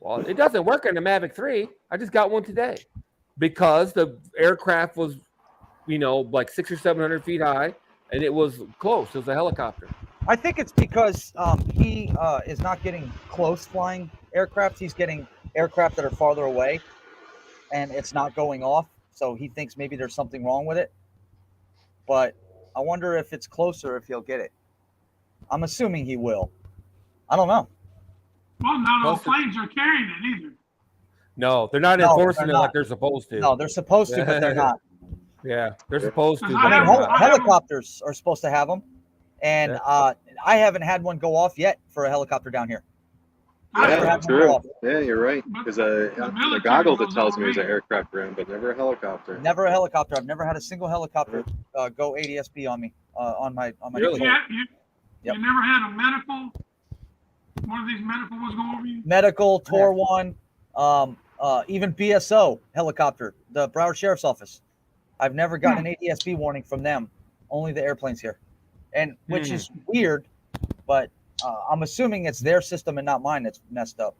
Well, it doesn't work on the Mavic 3. I just got one today because the aircraft was, like 600 or 700 feet high, and it was close. It was a helicopter. I think it's because he is not getting close flying aircraft. He's getting aircraft that are farther away, and it's not going off. So he thinks maybe there's something wrong with it. But I wonder if it's closer, if he'll get it. I'm assuming he will. I don't know. Well, not all Most of- planes are carrying it either. No, they're not No, enforcing they're it like not. they're supposed to. No, they're supposed to, but they're not. Yeah, they're supposed to. I but I they're mean, have- not. helicopters are supposed to have them, and Yeah. I haven't had one go off yet for a helicopter down here. I never Yeah, had have, one go true. off. Yeah, you're right. But Because the the military goggle that goes tells over me it's an here. aircraft ground, but never a helicopter. Never a helicopter. I've never had a single helicopter go ADSB on me on my Really? control. You never had a medical, one of these medical ones go over you? Medical, Tor One, even BSO helicopter, the Broward Sheriff's Office. I've never gotten an ADSB warning from them. Only the airplanes here, and which is weird, but I'm assuming it's their system and not mine that's messed up.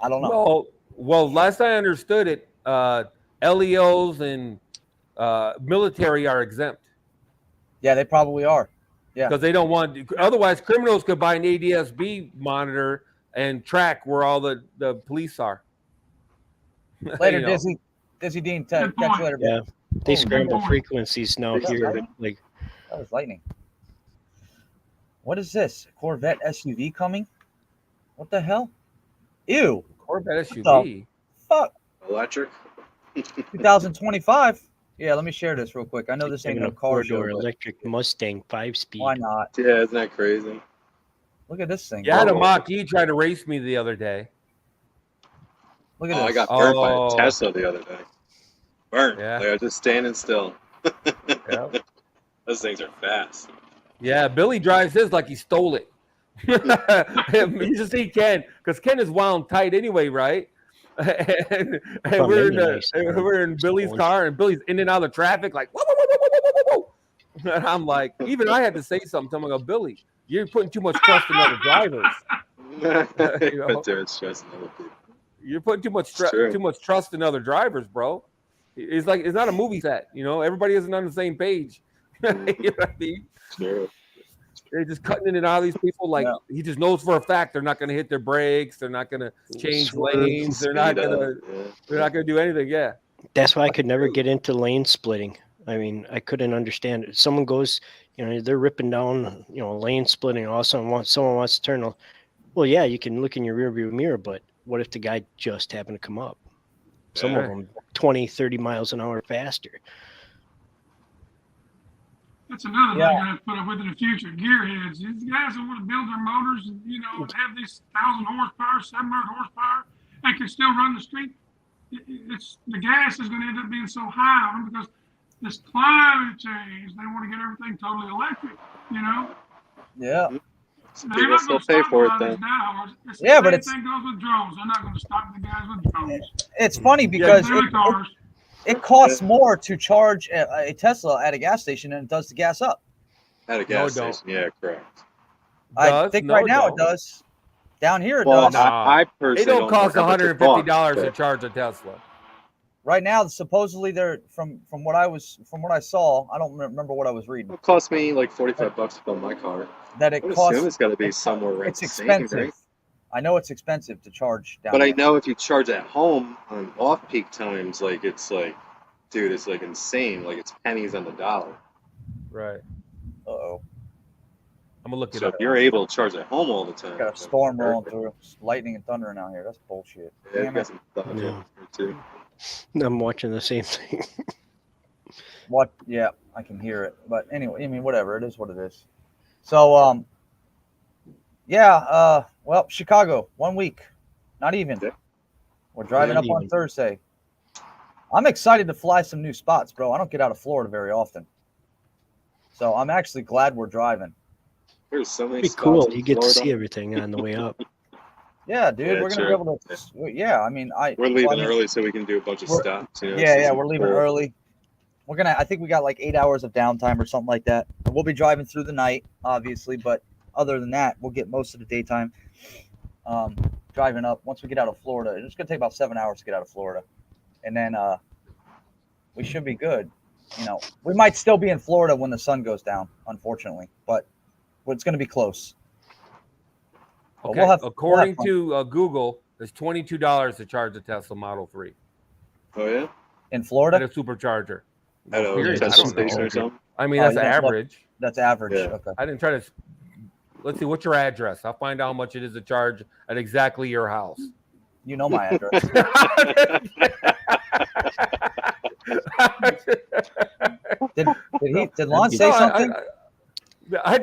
I don't know. Well, last I understood it, LEOs and military are exempt Yeah, they probably are. Yeah. because they don't want. Otherwise, criminals could buy an ADSB monitor and track where all the police are. Later, You know. Dizzy Dean. Good Catch you point. later. Yeah, bro. they Oh, scramble boy. frequencies now Yeah, here. right. Like, That was lightning. What is this? Corvette SUV coming? What the hell? Ew. Corvette the- SUV. Fuck. Electric. 2025. Yeah, let me share this real quick. I know this ain't even no a car show. four-door but electric Mustang 5-speed. Why not? Yeah, isn't that crazy? Look at this thing. Yeah, I had a Oh. Mach E try to race me the other day. Look at Oh, this. I got burnt by Oh. a Tesla the other day. Burnt. Yeah. They are just standing still. Yeah. Those things are fast. Yeah, Billy drives his like he stole it. You just see Ken, because Ken is wound tight anyway, right? and From we're in any nice car. we're in Billy's Stolen. car, and Billy's in and out of traffic, like whoa, whoa, whoa, whoa, whoa, whoa, whoa, whoa. And I'm like, even I had to say something. I'm like, Billy, you're putting too much trust in other drivers. You know? But they're stressing other people. You're putting too much It's true. too much trust in other drivers, bro. It's like it's not a movie set, Everybody isn't on the same page. You know what I mean? True. They're just cutting in and out of these people. Like he just knows for a fact they're not going to hit their brakes. They're not going to change Swerve, lanes. They're not Speed up, going to. yeah. They're not going to do anything. Yeah. That's why I could never get into lane splitting. I mean, I couldn't understand it. Someone goes, they're ripping down, lane splitting. All of a sudden, someone wants to turn. Well, yeah, you can look in your rearview mirror, but what if the guy just happened to come up? Some of Yeah. them 20, 30 miles an hour faster. That's another thing Yeah. I have to put up with in the future. Gearheads. These guys that want to build their motors and, and have these 1,000 horsepower, 700 horsepower, and can still run the street. It's the gas is going to end up being so high on them because this climate change, they want to get everything totally electric, Yeah. Some They're people not still going to pay stop for a it lot of though. these now. It's Yeah, the but same it's- thing goes with drones. They're not going to stop the guys with drones. It's funny because They're cars. it costs more to charge a Tesla at a gas station than it does to gas up. At a No, gas it don't. station. Yeah, correct. I Does? think No, right it now it don't. does. Down here it Well, does. I personally It don't know cost how much it $150 costs, to but- charge a Tesla. Right now, supposedly they're from what I saw. I don't remember what I was reading. It cost me like $45 to fill my car. That I it would costs. assume it's got to be somewhere around It's the same, expensive. right? I know it's expensive to charge down But I there. know if you charge at home on off-peak times, like it's like, dude, it's like insane. Like it's pennies on the dollar. Right. Uh-oh. I'm gonna look it So up. if you're able to charge at home all the time, Got a storm rolling through. Lightning and thundering out here. That's bullshit. Yeah, Damn got it. some thoughts Yeah. too. I'm watching the same thing. What? Yeah, I can hear it. But anyway, I mean, whatever. It is what it is. So, yeah. Well, Chicago, 1 week, not even. Yeah. We're driving Not up on even. Thursday. I'm excited to fly some new spots, bro. I don't get out of Florida very often, so I'm actually glad we're driving. There's so many Pretty spots cool. in You get to Florida. see everything on the way up. Yeah, dude, Yeah, we're gonna sure. be able to. Yeah, I mean, We're leaving well, I mean, early so we can do a bunch of we're- stops. You know, Yeah, see yeah, some we're leaving cool- early. We're gonna. I think we got like 8 hours of downtime or something like that. We'll be driving through the night, obviously, but other than that, we'll get most of the daytime. Driving up. Once we get out of Florida, it's gonna take about 7 hours to get out of Florida, and then we should be good. You know, we might still be in Florida when the sun goes down, unfortunately, but it's gonna be close. But Okay. we'll have According fun. to Google, it's $22 to charge a Tesla Model 3 Oh yeah, In at Florida, a supercharger. I know. Period. Tesla I don't know. station or something. I mean, Oh, that's you don't look- average. that's average. Yeah. Okay. I didn't try to. Let's see. What's your address? I'll find out how much it is to charge at exactly your house. You know my address. Did Lon say No, something? I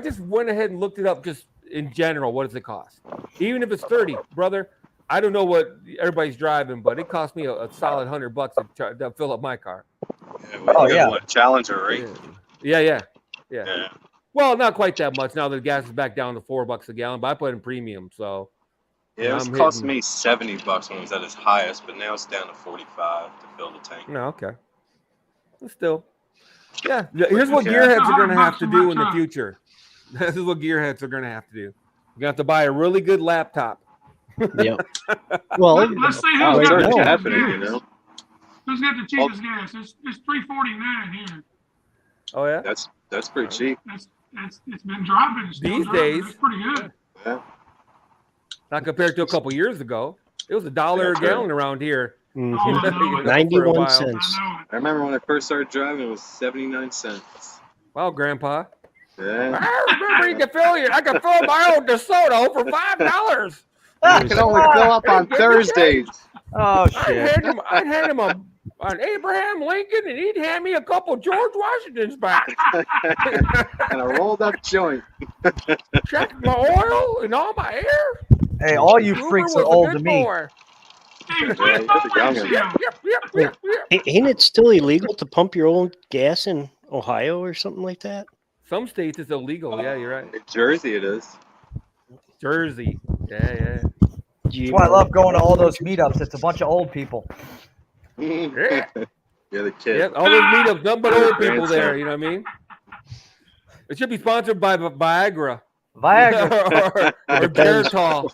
just went ahead and looked it up. Just in general, what does it cost? Even if it's 30, brother. I don't know what everybody's driving, but it cost me a solid $100 to fill up my car. Yeah, well, Oh, you got yeah. what, Challenger, right? Yeah. Yeah. Well, not quite that much now that the gas is back down to $4 a gallon, but I put in premium, so Yeah, it was I'm costing hitting- me $70 when it was at its highest, but now it's down to 45 to fill the tank. no, okay. But still, yeah. Here's what Yeah. gearheads are going to have $100 to a do month, in the huh? future. This is what gearheads are going to have to do. You're going to have to buy a really good laptop. Yep. Well, Let's see Oh, who's it's got the already cheapest happening, gas. you know. Who's got the cheapest gas? It's $3.49 here. Oh yeah. That's pretty cheap. It's been dropping. It's still These dropping. days- It's pretty good. Yeah. Not compared to a couple years ago. It was $1 a That's right. gallon around here. mhm. Oh, I know it. 91 while. cents. I know it. I remember when I first started driving, it was 79 cents. Wow, Grandpa. Yeah. I remember I could fill my own DeSoto for $5. I can only fill up on Thursdays. Oh I'd hand him an Abraham Lincoln, and he'd hand me a couple George Washingtons back. And a rolled up joint. Check my oil and all my air. Hey, all you Uber freaks was are a old good to me. boy. Hey, Yeah, where's you my put the ground windshield? Yep. Ain't it still illegal to pump your own gas in Ohio or something like that? Some states it's illegal. Yeah, you're right. In Jersey, it is. Jersey. Yeah. Do you That's why I love going to all those meetups. It's a bunch of old people. Yeah. You're the kid. Yep. All those meetups, nothing but old people there. You know what I mean? It should be sponsored by Viagra. Viagra. or Depends. Geritol.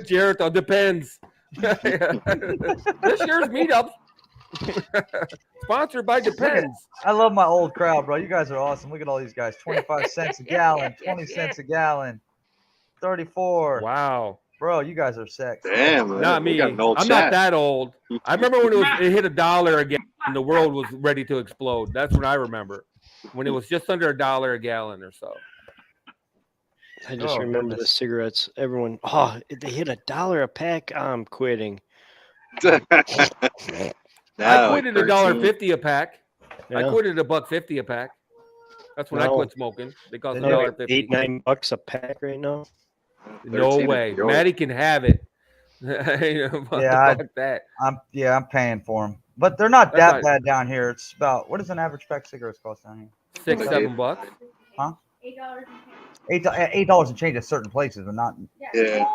Geritol depends. This year's meetup sponsored by Depends. I love my old crowd, bro. You guys are awesome. Look at all these guys. 25 cents a gallon, 20 cents a gallon, 34. Wow. Bro, you guys are sick. Damn, man. Not We me. got I'm an old not chat. that old. I remember when it hit $1 again and the world was ready to explode. That's when I remember. When it was just under $1 a gallon or so. I just Oh, remember the goodness. cigarettes. Everyone, they hit $1 a pack. I'm quitting. I Now, quit at like 13. $1.50 a pack. I Yeah. quit at $1.50 a pack. That's when I No. quit smoking. They cost They're They're like $1.50. $8-9 a pack right now. No 13 way. is yours. Maddie can have it. Fuck Yeah, that. I'm paying for them, but they're not That's that not- bad down here. It's about what does an average pack of cigarettes cost down here? $6-7 bucks. $8 and change at certain places, but not. Yeah.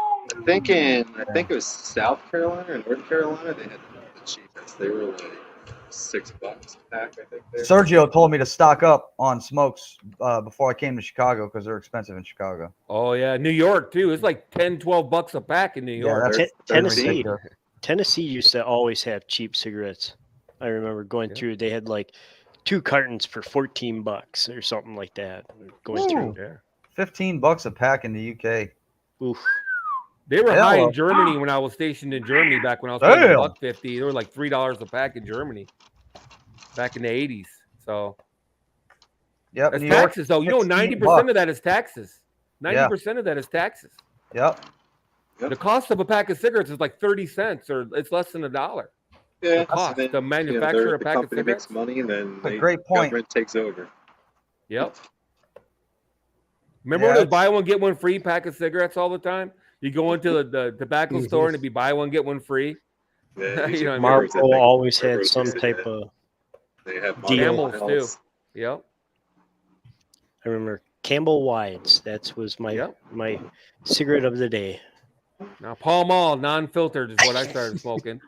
I think it was South Carolina or North Carolina. They had the cheapest. They were like $6 a pack. I think. There. Sergio told me to stock up on smokes before I came to Chicago because they're expensive in Chicago. Oh, yeah. New York, too. It's like $10-12 bucks a pack in New Yeah, York. that's They're Tennessee. ridiculous. Tennessee used to always have cheap cigarettes. I remember going Yeah. through. They had like 2 cartons for $14 or something like that. Going through. Yeah. $15 a pack in the UK. Oof. They were Yeah, high well- in Germany when I was stationed in Germany back when I was Damn. paying $1.50. They were like $3 a pack in Germany back in the 80s. So Yep. That's New York, taxes, though. You know, 16 90% of that is taxes. Yeah. 90% of that is taxes. Yep. Yep. The cost of a pack of cigarettes is like 30 cents, or it's less than $1. Yeah, cost and to then, manufacture a the pack of company makes cigarettes? money, and then That's a great point. government takes over. Yep. Remember Yeah, when it was it's- buy one get one free pack of cigarettes all the time? You go into the tobacco Mhm. store and it'd be buy one get one free. Yeah, You know what I mean? Marlboro always had Marlboro's some used to type that. of. They have deal. Marlboro Camels too. Hells. Yep. I remember Campbell Wides. That was my Yep. my cigarette of the day. Now Pall Mall non-filtered is what I started smoking.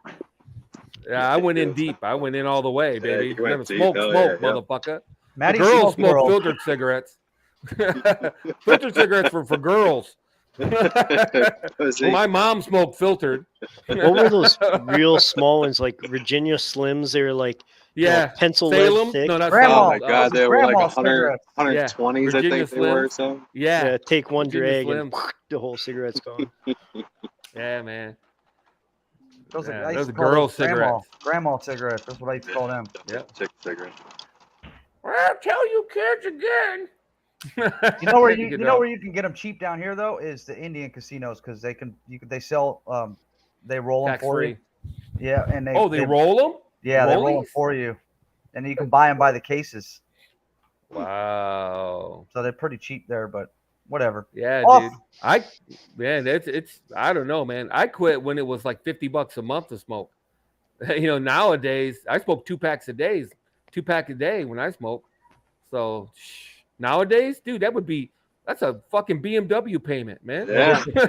Yeah, I went in deep. I went in all the way, baby. you went Never deep. smoke, Hell smoke, yeah, yeah. motherfucker. Maddie The girls Smoke smoke World. filtered cigarettes. Filtered cigarettes for girls. Pussy. My mom smoked filtered. What were those real small ones like Virginia Slims? They were like Yeah. pencil Salem? lead thick. No, not Grandma. Oh Salem. my God, they were like Grandma 100, cigarettes. 120s, I Virginia think they were. Slims. So Yeah. Yeah, take one Virginia drag and Slims. the whole cigarette's gone. Yeah, man. Those are, Yeah, I used those to are call girl those grandma, cigarettes. grandma cigarettes. That's what I used to call them. Yep. Chick cigarette. Well, I'll tell you kids again. You know where you know where you can get them cheap down here though is the Indian casinos because they sell they roll them Tax for free. you. Yeah, and They roll them? Yeah, they roll them rollies? for you, and you can buy them by the cases. Wow. So they're pretty cheap there, but whatever. Yeah, Off. dude. It's I don't know, man. I quit when it was like $50 a month to smoke. You know, nowadays I smoke 2 packs a day when I smoke. So nowadays, dude, that's a fucking BMW payment, man. Yeah, pretty much.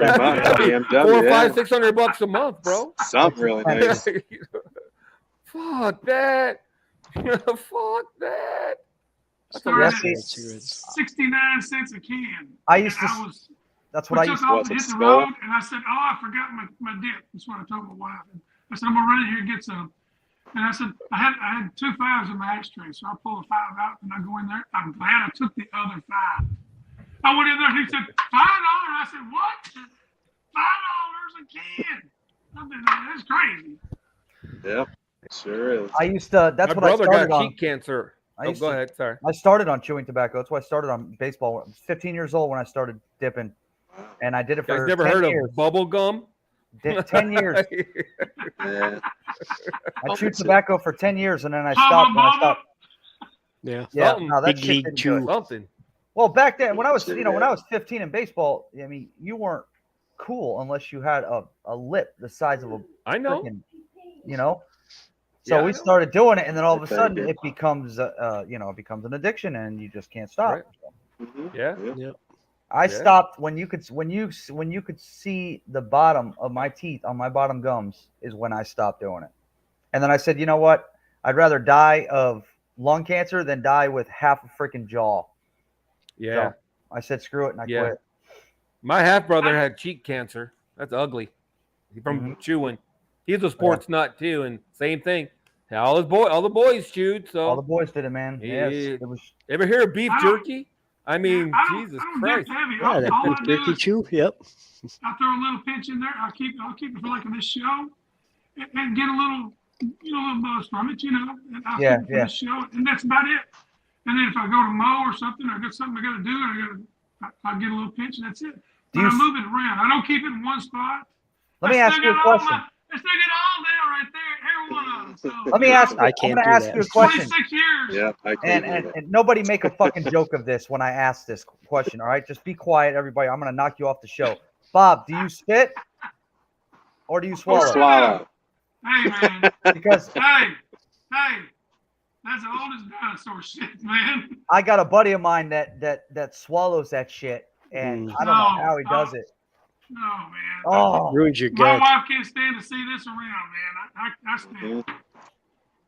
BMW, $400, yeah. $500, $600 a month, bro. Something really nice. Fuck that. Fuck that. Started Yeah, at see- Cigarettes. 69 cents a can. I used to. I was That's we what I took used to. off What's and it, hit the Skull? road, and I said, "Oh, I forgot my dip." That's what I told my wife. And I said, "I'm gonna run in here and get some." And I said, "I had 2 5s in my ashtray, so I pull a 5 out and I go in there. I'm glad I took the other 5. I went in there and he said, $5. I said, "What? $5 a can?" I said, "That's crazy." Yep, sure is. I used to. That's My what I brother started got on. cheek cancer. I Oh, used go to- ahead. Sorry. I started on chewing tobacco. That's why I started on baseball. I was 15 years old when I started dipping, and I did it You for guys never 10 heard years. of bubble gum? 10 years. Yeah. I chewed tobacco for 10 years, and then I stopped. When I stopped. Yeah. Yeah, Something. no, that Big shit league didn't do chew. it. Something. Well, back then, when I was, Shit, when I yeah. was 15 in baseball, I mean, you weren't cool unless you had a lip the size of a I know. freaking, So Yeah, I we know. started doing it, and then all of a Thank sudden, you. it becomes, it becomes an addiction, and you just can't stop. Right. Mhm. Yeah. I Yeah. stopped when you could see the bottom of my teeth on my bottom gums is when I stopped doing it. And then I said, you know what? I'd rather die of lung cancer than die with half a freaking jaw. Yeah. So I said, screw it, and I Yeah. quit. My half brother had cheek cancer. That's ugly. From chewing. He's a sports nut too, and same thing. All the boys chewed. All the So boys did it, man. Yes, Yeah. it was. ever hear of beef I don't- jerky? I mean, I don't, Jesus I don't Christ. dip heavy. Yeah, all that I beef do jerky is chew. Yep. I throw a little pinch in there. I'll keep it for like this show, and get a little buzz from it, And I'll Yeah, keep it for yeah. the show, and that's about it. And then if I go to mow or something, or got something I got to do, I'll get a little pinch, and that's it. Do But you I s- move it around. I don't keep it in one spot. Let me I ask stick you a it all question. I stick it all down right there, every one of them. So, Let me ask. I I'm can't gonna do ask that. you a question. 26 years. Yeah, I can't do And that. nobody make a fucking joke of this when I ask this question. All right, just be quiet, everybody. I'm gonna knock you off the show. Bob, do you spit or do you Or swallow? Swallow. Hey, man. Because hey, that's the oldest dinosaur shit, man. I got a buddy of mine that swallows that shit, and I don't know No, how he does it. No, man. Oh, Ruins your My gut. wife can't stand to see this around, man. I stand. Mhm.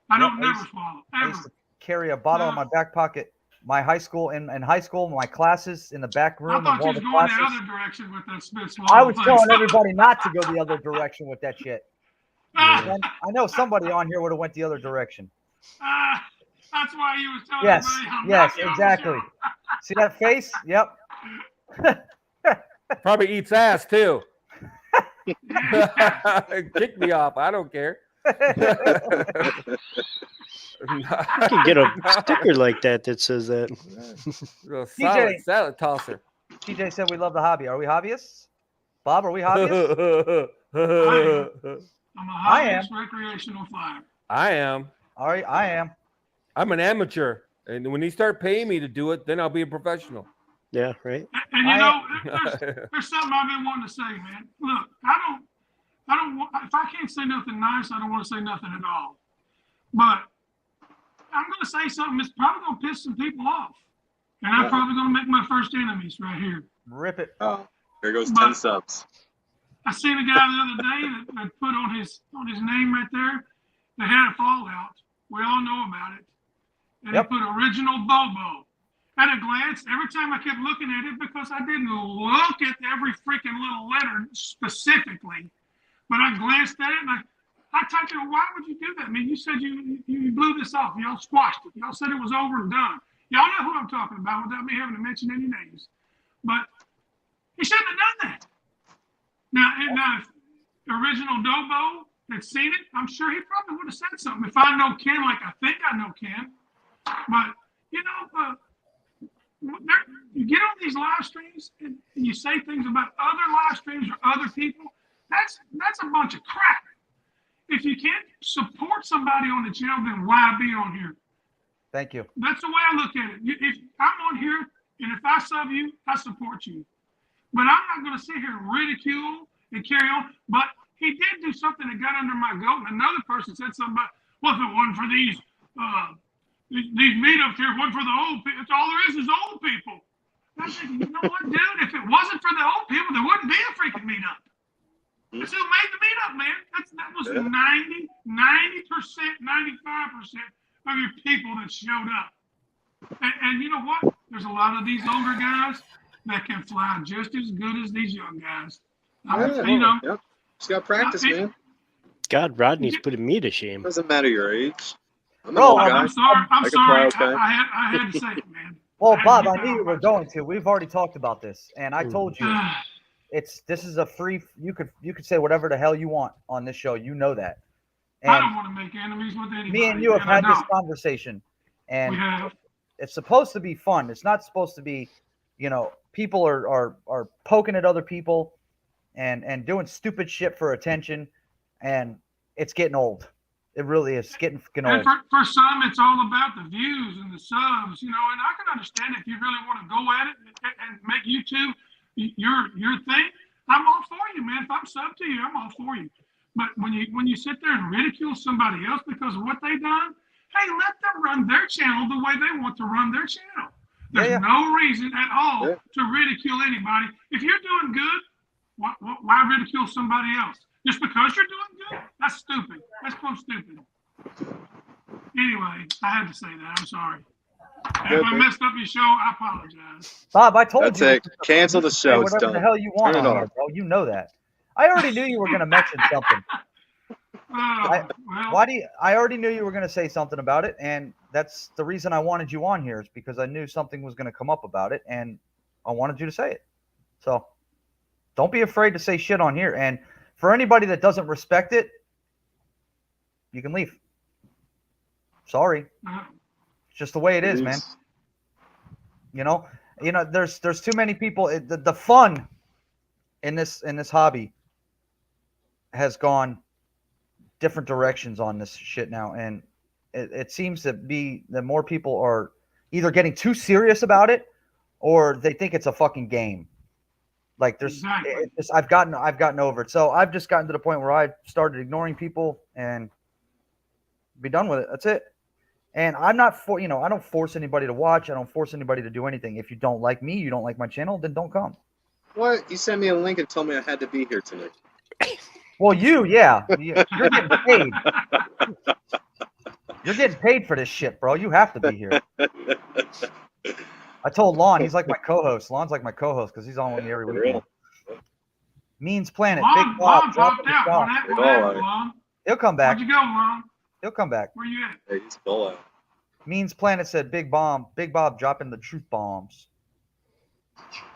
I don't Yep, I never used- swallow, I ever. used to carry a bottle in my back pocket. My high school in high school, my classes in the back I room of thought you all was the going the classes. other direction with that spit I swallow was thing. telling everybody not to go the other direction with that shit. Ah, And I know somebody on here would have went the other direction. that's why you was telling Yes, everybody I'm yes, knocking off the exactly. show. See that face? Yep. Probably eats ass too. Kick me off. I don't care. I could get a sticker like that that says that. Salad tosser. TJ said we love the hobby. Are we hobbyists? Bob, are we hobbyists? I'm a I am. hobbyist recreational flyer. I am. All right, I am. I'm an amateur, and when you start paying me to do it, then I'll be a professional. Yeah, right. And you know, there's something I've been wanting to say, man. Look, I don't want, if I can't say nothing nice, I don't want to say nothing at all. But I'm going to say something that's probably going to piss some people off. And I'm probably going to make my first enemies right here. Rip it. Oh, here goes But- 10 subs. I seen a guy the other day that put on his name right there. They had a fallout. We all know about it. And Yep. he put original Bobo. At a glance, every time I kept looking at it because I didn't look at every freaking little letter specifically, but I glanced at it and I typed it. Why would you do that? I mean, you said you blew this off. Y'all squashed it. Y'all said it was over and done. Y'all know who I'm talking about without me having to mention any names. But he shouldn't have done that. Now, if original Dobo had seen it, I'm sure he probably would have said something. If I know Ken like I think I know Ken. But, you know, you get on these live streams and you say things about other live streams or other people, that's a bunch of crap. If you can't support somebody on the channel, then why be on here? Thank you. That's the way I look at it. If I'm on here and if I sub you, I support you. But I'm not going to sit here and ridicule and carry on. But he did do something that got under my goat. And another person said something about, well, if it wasn't for these meetups here, it wasn't for the old people. All there is old people. I said, you know what, dude? If it wasn't for the old people, there wouldn't be a freaking meetup. That's who made the meetup, man. That was 90%, 95% of your people that showed up. And you know what? There's a lot of these older guys that can fly just as good as these young guys. You know, Yep. Just got practice, man. God, Rodney's putting me to shame. Doesn't matter your age. I'm an Bro, old guy. I'm sorry. I can fly okay. I had to say it, man. Well, I Bob, had I to knew get you that were off going to. We've already talked about this, and I told you my chest. this is a free. You could say whatever the hell you want on this show. You know that. I And don't want to make enemies with anybody. me and you have I had this don't. conversation, and We have. it's supposed to be fun. It's not supposed to be, people are poking at other people and doing stupid shit for attention, and it's getting old. It really is getting fucking And old. for some, it's all about the views and the subs, and I can understand if you really want to go at it and make YouTube your thing. I'm all for you, man. If I'm sub to you, I'm all for you. But when you sit there and ridicule somebody else because of what they done, hey, let them run their channel the way they want to run their channel. There's no reason at all to ridicule anybody. If you're doing good, why ridicule somebody else? Just because you're doing good? That's stupid. That's so stupid. Anyway, I had to say that. I'm sorry. If I messed up your show, I apologize. Bob, I told That's you. it. Cancel the Say show. It's whatever the done. hell you want Turn it on here, off. bro. You know that. I already knew you were going to mention something. Well, I already knew you were going to say something about it, and that's the reason I wanted you on here is because I knew something was going to come up about it, and I wanted you to say it. So don't be afraid to say shit on here. And for anybody that doesn't respect it, you can leave. Sorry. It's just the way it is, man. There's too many people. The fun in this hobby has gone different directions on this shit now, and it seems to be that more people are either getting too serious about it or they think it's a fucking game. Like I've gotten over it. So I've just gotten to the point where I started ignoring people and be done with it. That's it. And I'm not I don't force anybody to watch. I don't force anybody to do anything. If you don't like me, you don't like my channel, then don't come. What? You sent me a link and told me I had to be here tonight. Well, you're getting paid. You're getting paid for this shit, bro. You have to be here. I told Lon, he's like my co-host. Lon's like my co-host because he's on with me every week. Means Planet, Big Bob, dropped out. What happened, Lon? He'll come back. Where'd you go, Lon? He'll come back. Where you at? Hey, he's full out. Means Planet said Big Bob dropping the truth bombs.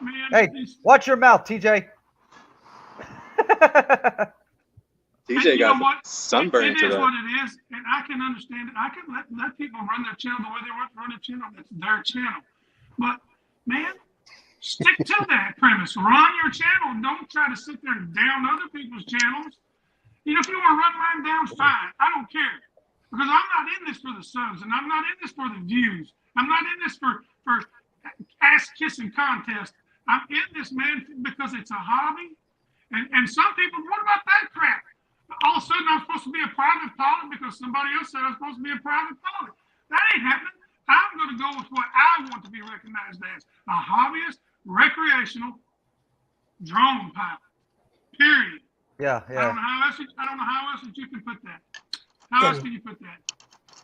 Man, Hey, watch your mouth, TJ. TJ you know got what? sunburned It is today. what it is, and I can understand it. I can let people run their channel the way they want to run their channel. That's their channel. But man, stick to that premise. Run your channel. Don't try to sit there and down other people's channels. You know, if you want to run mine down, fine. I don't care. Because I'm not in this for the subs, and I'm not in this for the views. I'm not in this for ass kissing contest. I'm in this, man, because it's a hobby. And some people, what about that crap? All of a sudden, I'm supposed to be a private pilot because somebody else said I'm supposed to be a private pilot. That ain't happening. I'm going to go with what I want to be recognized as, a hobbyist, recreational drone pilot. Period. Yeah, I yeah. don't know how else that you can put that. How else can you put that?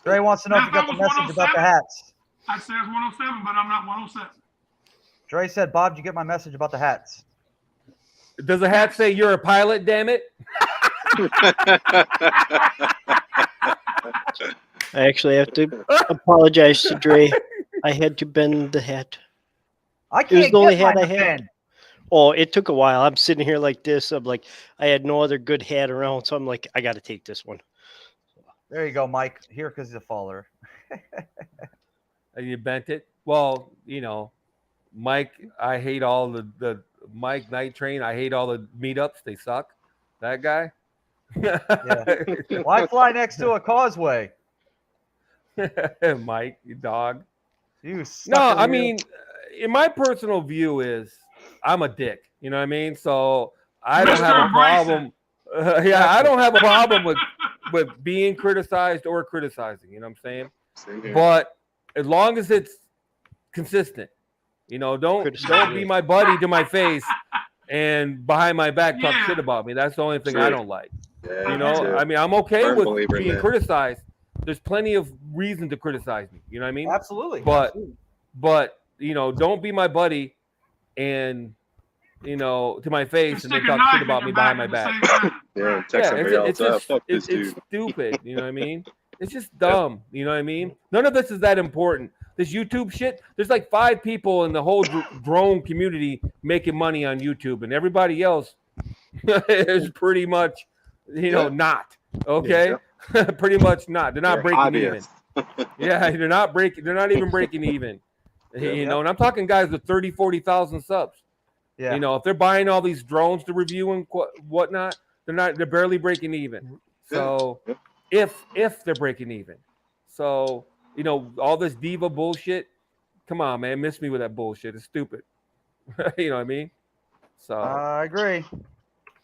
Dre wants to know if Now, you got the message about the hats. I'd say it's 107, but I'm not 107. Dre said, Bob, did you get my message about the hats? Does the hat say you're a pilot? Damn it! I actually have to apologize to Dre. I had to bend the hat. I was can't the only get hat mine I to had. bend. Oh, it took a while. I'm sitting here like this. I'm like, I had no other good hat around, so I'm like, I got to take this one. There you go, Mike. Here because he's a follower. And you bent it. Well, you know, Mike, I hate all the Mike Night Train. I hate all the meetups. They suck. That guy. Why fly next to a causeway? Mike, you dog. You No, sucker, I you. mean, in my personal view is I'm a dick. You know what I mean? So I don't Mr. have a Abrasive. problem. Yeah, I don't have a problem with being criticized or criticizing. You know what I'm saying? Same here. But as long as it's consistent, you know, don't be my buddy to my face and behind my back talk Yeah. shit about me. That's the only thing True. I don't like. Yeah, You me know, too. I mean, I'm okay Firm with believer in being that. criticized. There's plenty of reason to criticize me. You know what I mean? Absolutely. But you know, don't be my buddy and you know to my face and then Stick a talk knife shit in about your me behind my at the back. same time. Yeah, Right. text somebody else up. just Fuck this it's dude. stupid. You know what I mean? It's just dumb. You know what I mean? None of this is that important. This YouTube shit. There's like 5 people in the whole drone community making money on YouTube, and everybody else is pretty much, you know, Yeah. not okay. Pretty much not. They're not They're breaking even. hobbyists. Yeah, they're not breaking. They're not even breaking even. You know, and I'm talking guys with 30, 40,000 subs. Yeah. You know, if they're buying all these drones to review and whatnot, they're barely breaking even. So if they're breaking even, so you know, all this diva bullshit. Come on, man, miss me with that bullshit. It's stupid. You know what I mean? So I agree.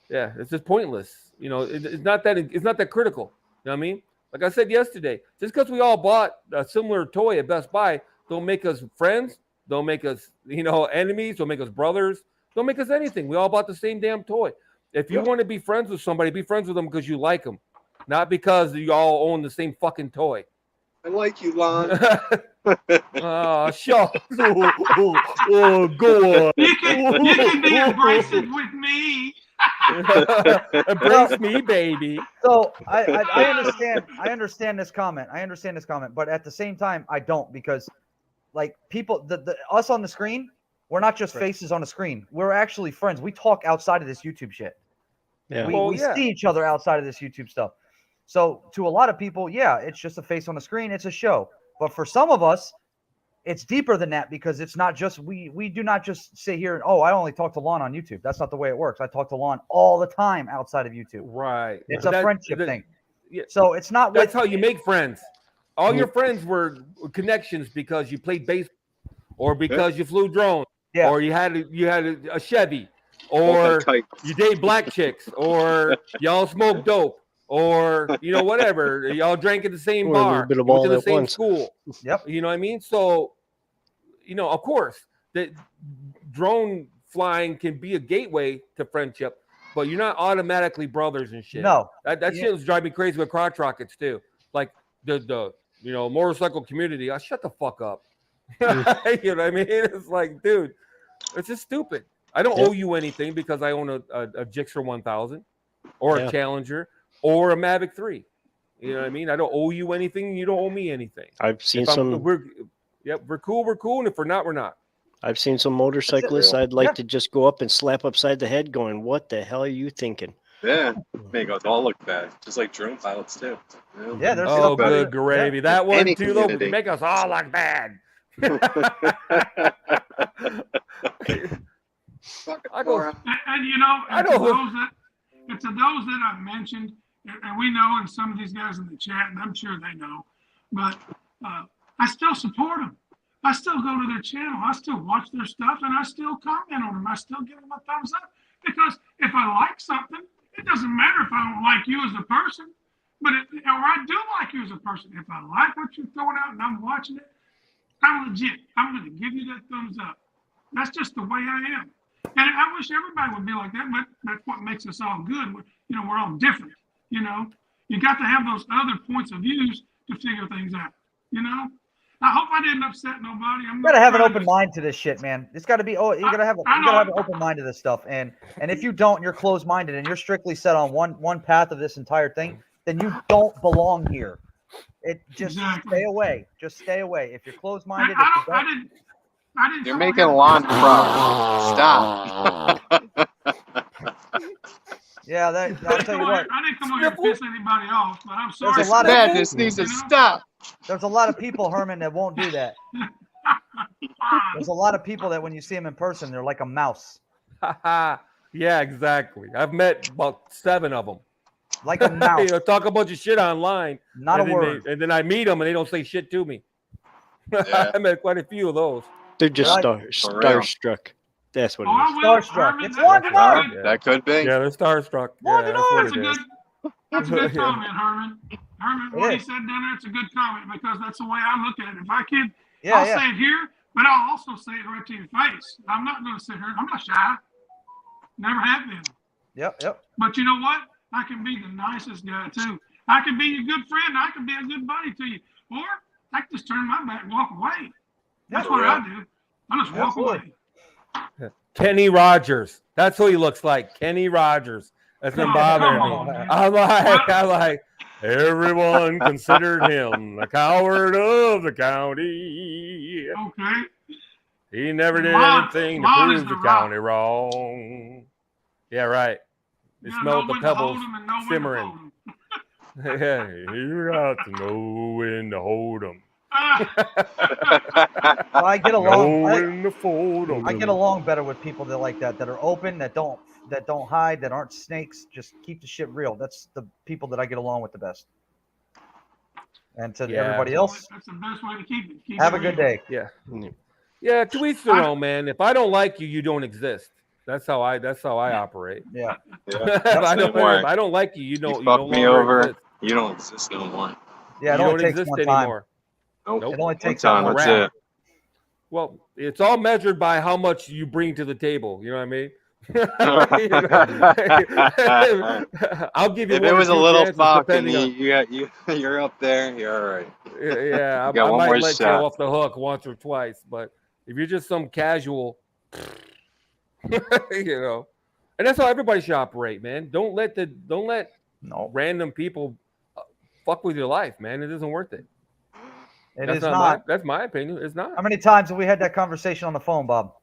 yeah, it's just pointless. You know, it's not that critical. You know what I mean? Like I said yesterday, just because we all bought a similar toy at Best Buy, don't make us friends. Don't make us, you know, enemies. Don't make us brothers. Don't make us anything. We all bought the same damn toy. If you want to be friends with somebody, be friends with them because you like them, not because you all own the same fucking toy. I like you, Lon. Oh, shucks. Oh, go on. You can be abrasive with me. Embrace me, baby. So I understand. I understand this comment. But at the same time, I don't, because like people, the us on the screen, we're not just faces on the screen. We're actually friends. We talk outside of this YouTube shit. Yeah. We see each other outside of this YouTube stuff. So to a lot of people, yeah, it's just a face on the screen. It's a show. But for some of us, it's deeper than that, because it's not just we do not just sit here and, oh, I only talk to Lon on YouTube. That's not the way it works. I talk to Lon all the time outside of YouTube. Right. It's a friendship thing. Yeah. So it's not That's with, how you make friends. All your friends were connections because you played baseball, or because you flew drones, Yeah. or you had a Chevy, or you date black chicks, or y'all smoked dope, or you know, whatever. Y'all drank at the same Or a little bar, bit of you went all to the at same once. school. Yep. You know what I mean? So, you know, of course, the drone flying can be a gateway to friendship, but you're not automatically brothers and shit. no. That shit was driving me crazy with crotch rockets too. Like the you know, motorcycle community. I shut the fuck up. You know what I mean? It's like, dude, it's just stupid. I don't owe you anything because I own a Gixxer 1000 or a Challenger or a Mavic 3. You know what I mean? I don't owe you anything. You don't owe me anything. I've seen If some. we're cool. And if we're not, we're not. I've seen some motorcyclists. I'd like to just go up and slap upside the head, going, "What the hell are you thinking?" Yeah, make us all look bad, just like drone pilots too. Yeah, there's Oh, stuff good that- gravy. That one Any too, though, would community. make us all look bad. Fucking I go- moron. And you know, I it's to know. those that I mentioned, and we know, and some of these guys in the chat, and I'm sure they know, but I still support them. I still go to their channel. I still watch their stuff, and I still comment on them. I still give them a thumbs up because if I like something, it doesn't matter if I don't like you as a person, but or I do like you as a person. If I like what you're throwing out and I'm watching it, I'm legit. I'm going to give you that thumbs up. That's just the way I am. And I wish everybody would be like that, but that's what makes us all good. We're all different. You got to have those other points of views to figure things out. I hope I didn't upset nobody. You gotta have an open mind to this shit, man. It's gotta be. Oh, you gotta have. You I know. gotta have an open mind to this stuff. And if you don't, you're closed minded, and you're strictly set on one path of this entire thing. Then you don't belong here. It just Exactly. stay away. Just stay away. If you're closed minded, I didn't. You're making lawn products. Stop. yeah, I'll tell you what. I didn't come over here to piss anybody off, but I'm sorry. There's a lot of- Madness needs to stop. There's a lot of people, Herman, that won't do that. There's a lot of people that when you see them in person, they're like a mouse, Yeah, exactly. I've met about 7 of them. like a mouse. Talk a bunch of shit online. Not a and then word. and then I meet them and they don't say shit to me. Yeah. I met quite a few of those. They're just Right. For real. starstruck. That's what Oh, it I is. will, Starstruck. Herman, It's that- one that's tonight. good. That could be. Yeah, they're starstruck. Well, Yeah, you that's know, what That's it a is. good. That's a good Yeah. comment, Herman. Herman, It what he is. said down there, it's a good comment because that's the way I look at it. If I can, Yeah, I'll yeah. say it here, but I'll also say it right to your face. I'm not going to sit here. I'm not shy. Never have been. Yep. But you know what? I can be the nicest guy too. I can be your good friend. I can be a good buddy to you. Or I can just turn my back and walk away. That's Yeah, what yeah. I do. I just walk Absolutely. away. Kenny Rogers. That's who he looks like. Kenny Rogers. That's been Come bothering on, me. man. I'm like, everyone considered him the coward of the county. Okay. He never did Lon- anything to Lon is prove the the rock. county wrong. Yeah, right. They You smelled know the when to hold pebbles 'em and know when to simmering. fold 'em. Yeah, you got to know when to hold them. Well, I get along. Know when to fold them. I get along better with people that like that are open, that don't hide, that aren't snakes. Just keep the shit real. That's the people that I get along with the best. And to Yeah. everybody else, That's the best way to keep it. Keep have it a good real. day. Yeah. Yeah, to each their own, man. If I don't like you, you don't exist. That's how I operate. Yeah. If I Same don't, way. if I don't like you, you don't. fuck no me longer over. exist. You don't exist no more. Yeah. It You only don't takes exist one time. anymore. Nope. Nope. It only One takes time. one That's wrap. it. Well, it's all measured by how much you bring to the table. You know what I mean? I'll give you. If one it or was a two little chances, fuck and depending on- you're up there, you're all right. yeah, got I one might more let you shot. off the hook once or twice, but if you're just some casual, you know, and that's how everybody should operate, man. Don't let No, random people fuck with your life, man. It isn't worth it. it That's is not. not. That's my opinion. It's not. How many times have we had that conversation on the phone, Bob?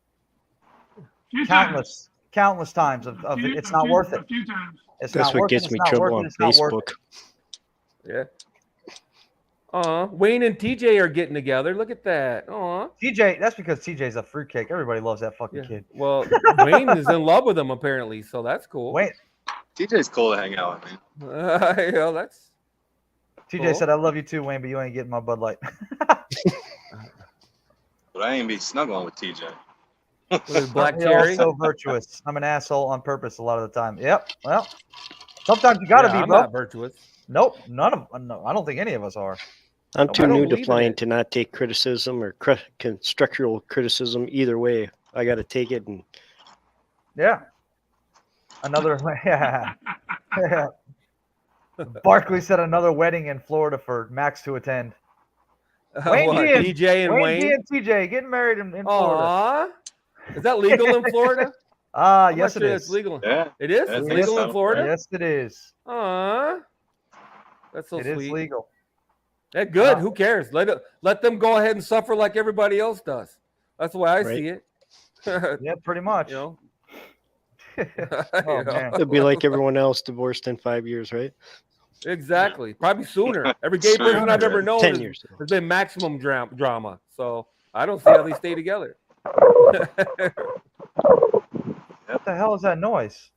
Few times. Countless times of A few- it's a not few- worth A it. few times. It's That's not what worth it. gets It's me not trouble worth on it. It's not worth Facebook. Yeah. Wayne and TJ are getting together. Look at that. Aw. it. TJ, that's because TJ's a fruitcake. Everybody loves that fucking Yeah. kid. Well, Wayne is in love with him apparently, so that's cool. Wait, TJ's cool to hang out with, man. You know, that's TJ Cool. said, "I love you too, Wayne, but you ain't getting my Bud Light." But I ain't be snuggling with TJ. with his black You're all cherry. so virtuous. I'm an asshole on purpose a lot of the time. Yep. Well, sometimes you gotta Yeah, be, I'm bro. not virtuous. Nope. None of. No, I don't think any of us are. I'm I too don't new to believe in flying it. to not take criticism or constructural criticism either way. I got to take it, and Yeah. Another. Yeah. Barkley said another wedding in Florida for Max to attend. Wayne What, G and- TJ and Wayne G Wayne. and TJ getting married in Florida. Aw. Is that legal in Florida? I'm Yes, not it sure is. it's legal. Yeah. It is? I It's think legal so. in Florida? Yes, it is. Aw. That's so It is sweet. legal. That good. Uh, Who cares? Let them go ahead and suffer like everybody else does. That's the way I Right. see it. Yeah, pretty much. You know, Oh, You know? man. It'll be like everyone else, divorced in 5 years, right? Exactly. Probably sooner. Every gay person I've ever known 10 has, years. has been maximum drama. So I don't see how they stay together. What the hell is that noise?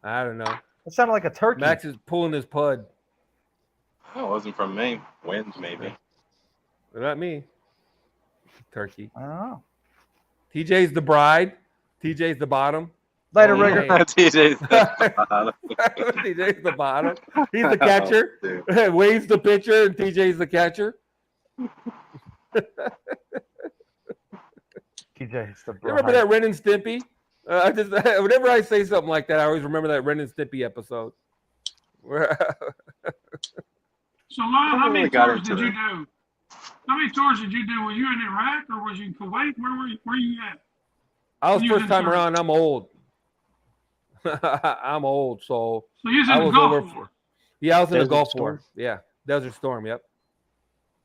I don't know. It sounded like a turkey. Max is pulling his pud. Oh, it wasn't from me. Wind, maybe. Not me. Turkey. I don't know. TJ's the bride. TJ's the bottom. Later, Oh, Rigger. yeah. TJ's TJ's the bottom. He's the catcher. Oh, dude. Waves the pitcher, and TJ's the catcher. TJ's the You remember bride. that Ren and Stimpy? Whenever I say something like that, I always remember that Ren and Stimpy episode. So, Lon, how many really got tours into did you it. do? How many tours did you do? Were you in Iraq or was you in Kuwait? Where you at? I was You first in time Turkey. around. I'm old. I'm old, so So you was I in the was Gulf over. War. Yeah, I was in the Desert Gulf Storm? War. Yeah, Desert Storm. Yep.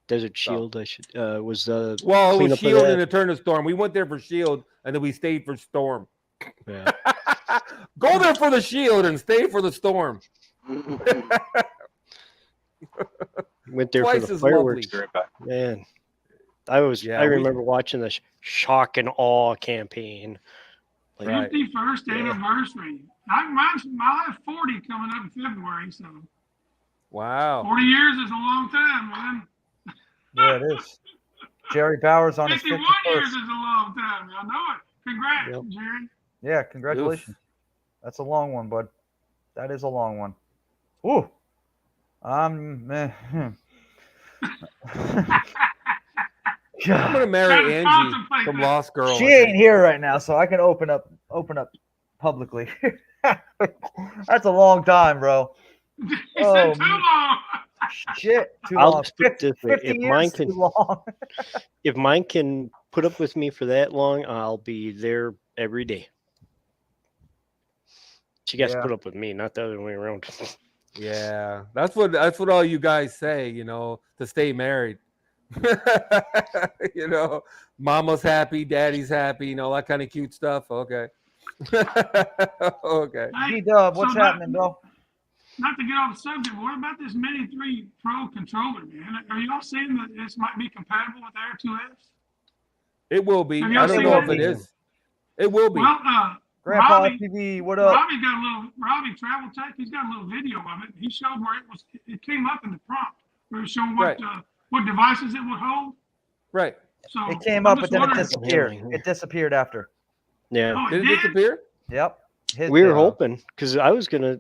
Desert Shield, I should was Well, it cleanup was of Shield that. and it turned to Storm. We went there for Shield, and then we stayed for Storm. Yeah. Go there for the Shield and stay for the Storm. Went there Twice for the as fireworks. Be right back. Man, Yeah, I we- remember watching the shock and awe campaign. Like, Right. 51st anniversary. My 40 coming up in February, so Wow. 40 years is a long time, man. Yeah, it is. Jerry Bowers on his 51 years 51st. is a long time. I know it. Congrats, Yep. Jerry. Yeah, congratulations. That's a long one, bud. That is a long one. Ooh. I'm gonna marry Gotta Angie contemplate from that. Lost Girl. She I ain't think. here right now, so I can open up publicly. That's a long time, bro. He Oh, said too man. long. Shit, too I'll long. just put it this way, 50 years too long. if mine can put up with me for that long, I'll be there every day. She got to Yeah. put up with me, not the other way around. Yeah, that's what all you guys say, to stay married. Mama's happy, daddy's happy, that kind of cute stuff. Okay. Okay. Hey, G-Dub, what's so happening, bro? not to get off the subject, what about this Mini 3 Pro controller, man? Are y'all seeing that this might be compatible with Air 2S? It will be. Have I y'all don't seen know if that? it is. It will be. Well, Grandpa Robbie- TV, what up? Robbie Travel Tech, he's got a little video of it. He showed where it came up in the prompt, where it showed what devices it would hold. Right. So It came I'm up, just but then it wondering- disappeared. Yeah. It disappeared after. Yeah. Oh, Did it did? disappear? Yep. Hit We were the- hoping because I was going to,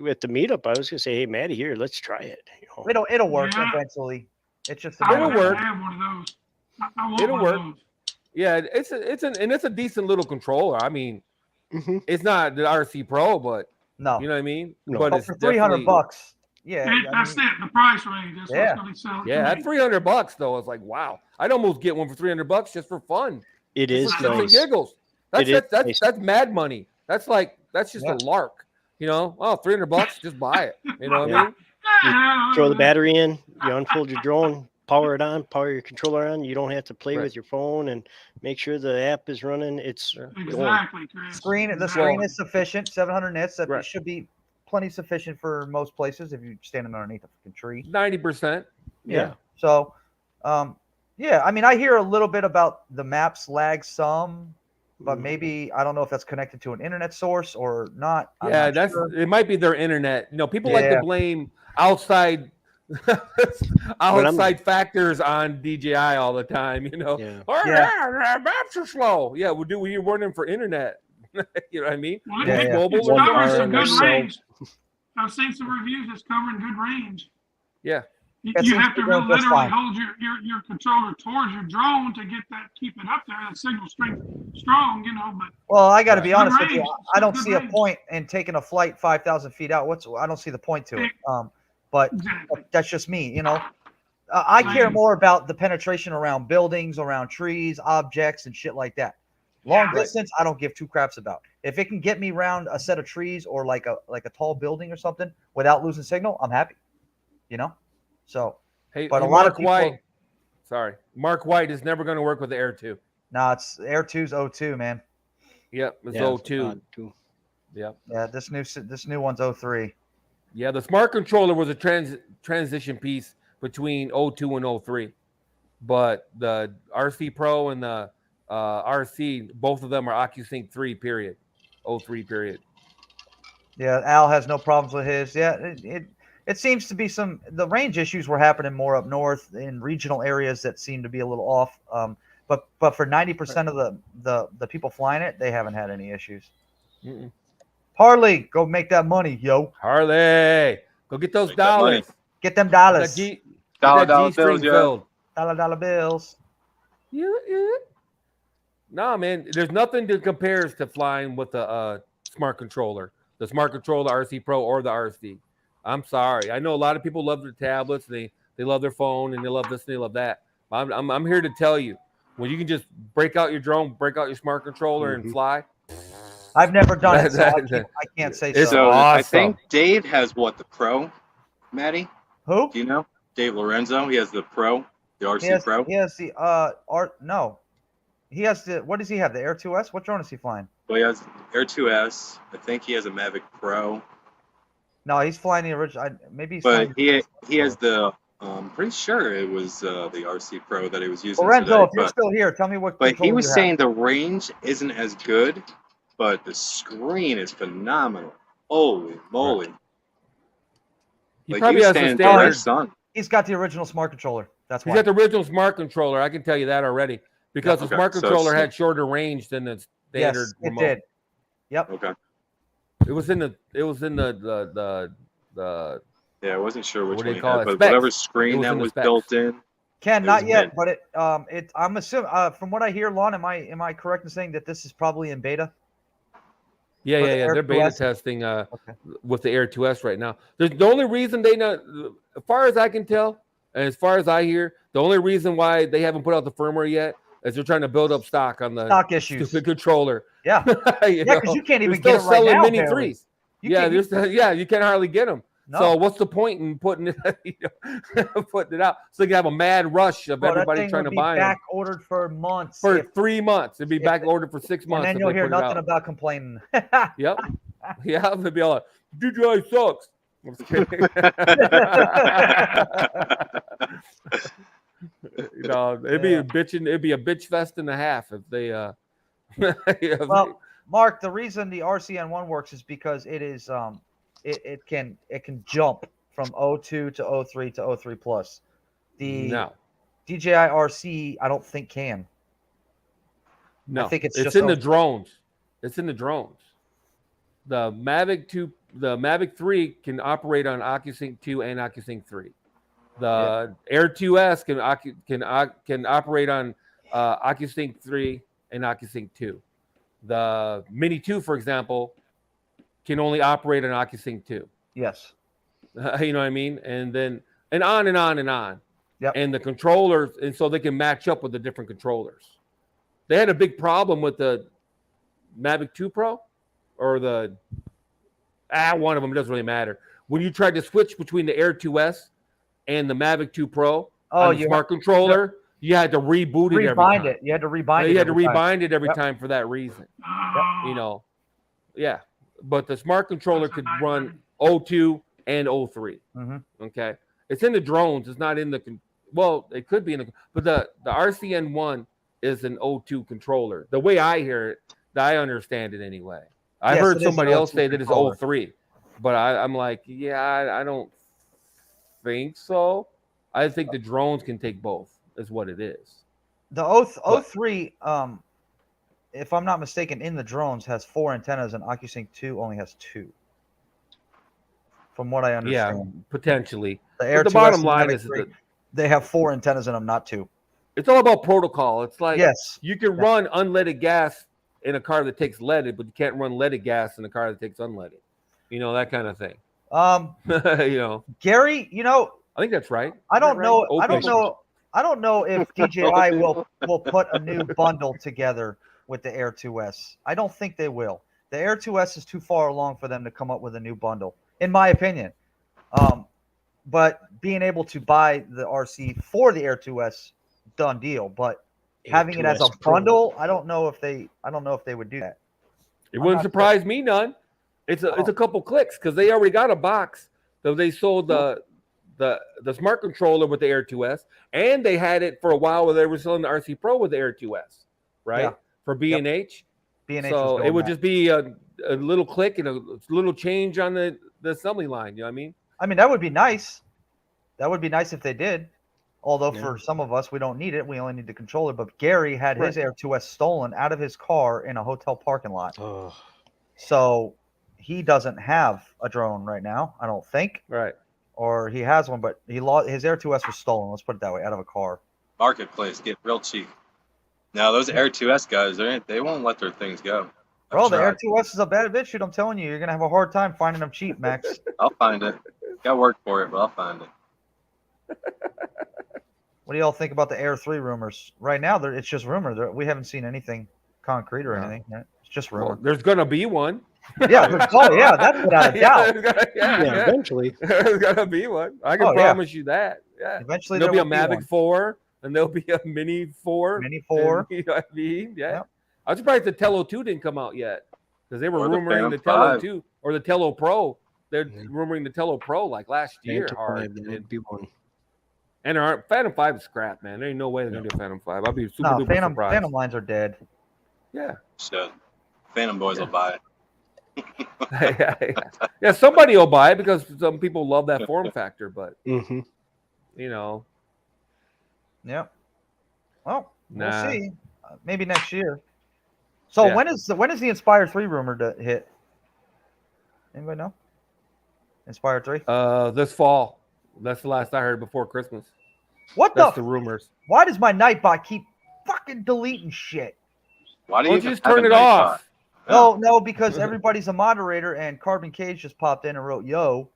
at the meetup, I was going to say, hey, Maddie, here, let's try it. It'll work Yeah. eventually. It's just I It'll would work. have one of those. I want It'll one work. of those. Yeah, it's a decent little controller. I mean, Mhm. it's not the RC Pro, but no. you know what I mean. No. But But it's for $300, definitely- yeah. And I that's mean, it, the price range. That's Yeah. what's going to be selling. Yeah, to at me. $300 though, it's like wow. I'd almost get one for $300 just for fun. It Just is for shits and nice. giggles. That's It is that's nice. that's mad money. That's just Yeah. a lark. Oh, $300, just buy it. You know what Yeah. I mean? Yeah, Throw the battery in, you unfold your drone, power it on, power your controller on. You don't have to play Right. with your phone and make sure the app is running. It's going. Exactly, Chris. the Exactly. screen is sufficient, 700 nits. That Right. should be plenty sufficient for most places if you're standing underneath a fucking tree. 90%. Yeah. So, yeah, I mean, I hear a little bit about the maps lag some, but maybe I don't know if that's connected to an internet source or not. I'm Yeah, not sure. it might be their internet. People like Yeah. to blame outside factors on DJI all the time, Yeah. Oh, Yeah. maps are slow. Yeah, we're running for internet. You know what I mean? Well, Yeah, it- yeah. Mobile it's and covering arm some good yourself. range. I've seen some reviews that's covering good range. Yeah. You, That you seems have to to be going just literally fine. hold your controller towards your drone to get that, keep it up there. That signal strength strong, but Well, I got to be Right. honest Good with you. range. I don't Good see a range. point in taking a flight 5,000 feet out. I don't see the point to it. But exactly. that's just me, I care Right. more about the penetration around buildings, around trees, objects, and shit like that. Long Yeah. distance, I don't give two craps about. If it can get me around a set of trees or like a tall building or something without losing signal, I'm happy. So Hey, But hey, a lot Mark of people- White. Sorry, Mark White is never going to work with the Air 2. now it's Air 2's O2, man. Yep, it's Yeah, O2. Yeah. Yeah, this new one's 03. Yeah, the smart controller was a transition piece between 02 and 03. But the RC Pro and the RC, both of them are OcuSync 3, period. 03, period. Yeah, Al has no problems with his. Yeah, it seems to be the range issues were happening more up north in regional areas that seem to be a little off. But for 90% of the people flying it, they haven't had any issues. Mm-mm. Harley, go make that money, yo. Harley, go get those Make that money. dollars. Get them Get dollars. Dollar that G string bills, yo. filled. Dollar bills. Yeah. No, man, there's nothing that compares to flying with a smart controller. The smart controller, RC Pro, or the RC. I'm sorry. I know a lot of people love their tablets. They love their phone, and they love this and they love that. I'm here to tell you, when you can just break out your drone, break out your smart controller, and fly. I've never done it, so I can't say It's so. So I awesome. think Dave has what, the Pro, Maddie? Who? Do you know? Dave Lorenzo. He has the Pro, the RC Pro. He has the no. He has the, what does he have? The Air 2S? What drone is he flying? Well, he has Air 2S. I think he has a Mavic Pro. No, he's flying the original. Maybe he's But flying he has the. Pretty sure it was the RC Pro that he was using Lorenzo, today. if you're still here, tell me what. But he controller was you have. saying the range isn't as good, but the screen is phenomenal. Holy moly! He Like probably you has the stand by the standard. sun. He's got the original smart controller. That's He's why. got the original smart controller. I can tell you that already because the Okay, smart so controller it's- had shorter range than the standard Yes, it remote. did. Yep. Okay. It was in the Yeah, I wasn't sure which What do one you he call had, it? but Specs. whatever It screen was that in the was specs. built in. Ken, It not was yet, mint. but I'm assuming from what I hear, Lon, am I correct in saying that this is probably in beta? yeah. For the Air They're beta 2S? testing Okay. with the Air 2S right now. There's the only reason they not, as far as I can tell, and as far as I hear, the only reason why they haven't put out the firmware yet is they're trying to build up stock on the Stock issues. stupid controller. Yeah. You Yeah, because know? you can't even They're get it still right selling now. Mini barely. 3s. You Yeah, can't- you can't hardly get them. No. So what's the point in putting it, putting it out? So you can have a mad rush of Bro, that everybody thing trying would to be buy them back ordered for months. for 3 months. It'd be if back it- ordered for 6 and months. then if you'll they hear put it nothing out. about complaining. Yep. Yeah, they'd be all like, DJI sucks. I'm just kidding. You know, it'd be Yeah. a bitching. It'd be a bitch fest and a half if they. Well, Mark, the reason the RCN1 works is because it is it can jump from 02 to 03 to 03 plus. The no, DJI RC I don't think can. no. think it's it's just in the over. drones. It's in the drones. The Mavic 2, the Mavic 3 can operate on OcuSync 2 and OcuSync 3. The Air 2S can operate on OcuSync 3 and OcuSync 2. The Mini 2, for example, can only operate on OcuSync 2. Yes. You know what I mean? And then and on and on and on. Yep. And the controllers, and so they can match up with the different controllers. They had a big problem with the Mavic 2 Pro or the one of them, it doesn't really matter. When you tried to switch between the Air 2S and the Mavic 2 Pro on the smart controller, you had to reboot it every time. Rebind it. You had to rebind it. You had to every time. rebind it every Yep. time for that reason. Oh, You know, yeah. But the smart controller That's a could nightmare. run 02 and 03. Mhm. Okay, it's in the drones. It's not in the well. It could be in the but the RCN1 is an 02 controller. The way I hear it, I understand it anyway. I Yes, heard it is an somebody else 02 say that it's controller. 03, but I'm like, yeah, I don't think so. I think the drones can take both. Is what it is. The 03, if I'm not mistaken, in the drones has 4 antennas and OcuSync 2 only has 2. From what I Yeah, understand. potentially. The Air But the 2S bottom and line Mavic is 3, that they have 4 antennas in them, not 2. it's all about protocol. It's like Yes. you can run unleaded gas in a car that takes leaded, but you can't run leaded gas in a car that takes unleaded. You know, that kind of thing. You know, Gary, I think that's right. I Is that don't right? know. I Open. don't know. I don't know if DJI will put a new bundle together with the Air 2S. I don't think they will. The Air 2S is too far along for them to come up with a new bundle, in my opinion. But being able to buy the RC for the Air 2S, done deal. But having it as a 2S Pro. bundle, I don't know if they would do that. It I'm wouldn't not surprise me none. It's a couple clicks because they already got a box. So they sold the smart controller with the Air 2S, and they had it for a while where they were selling the RC Pro with the Air 2S, right? Yeah. For B&H. B&H So was it would going just be a little click and a little change on the assembly line. You know what I mean? I mean, that would be nice. That would be nice if they did. Although Yeah. for some of us, we don't need it. We only need the controller. But Gary had his Right. Air 2S stolen out of his car in a hotel parking lot. Oh, So he doesn't have a drone right now, I don't think. Right. Or he has one, but he lost his Air 2S was stolen. Let's put it that way, out of a car. Marketplace get real cheap. Now those Air 2S guys, they won't let their things go. Bro, the Air tried. 2S is a bad bitch, dude. I'm telling you, you're gonna have a hard time finding them cheap, Max. I'll find it. Got work for it, but I'll find it. What do y'all think about the Air 3 rumors? Right now, it's just rumor. We haven't seen anything concrete or No. anything. It's just Well, rumor. there's gonna be one. Yeah, oh yeah, that's without a doubt. yeah, eventually. There's gonna be one. I can Oh, yeah. promise you that. Yeah. Eventually, There'll be a will Mavic one. 4, and there'll be a Mini 4. Mini 4. You know what I mean? Yeah. Yep. I'm surprised the Tello 2 didn't come out yet because they were Or the rumoring Phantom the Tello 5. 2 or the Tello Pro. They're Yeah. rumoring the Tello Pro like last year Phantom hard. 5, that would be one. And there aren't Phantom 5 is scrap, man. There ain't no way they're gonna do a Phantom 5. I'll be super No, duper Phantom surprised. lines are dead. Yeah. So Phantom Boys will buy it. Yeah, somebody will buy it because some people love that form factor, but Mm-hmm. you know, Yep. Well, Nah. we'll see. Maybe next year. So Yeah. when is the Inspire 3 rumor to hit? Anybody know? Inspire 3? this fall. That's the last I heard before Christmas. What That's the? the rumors. Why does my Nightbot keep fucking deleting shit? Why do Why you don't you even just have turn a it Nightbot? off? No, because everybody's a moderator and Carbon Cage just popped in and wrote yo,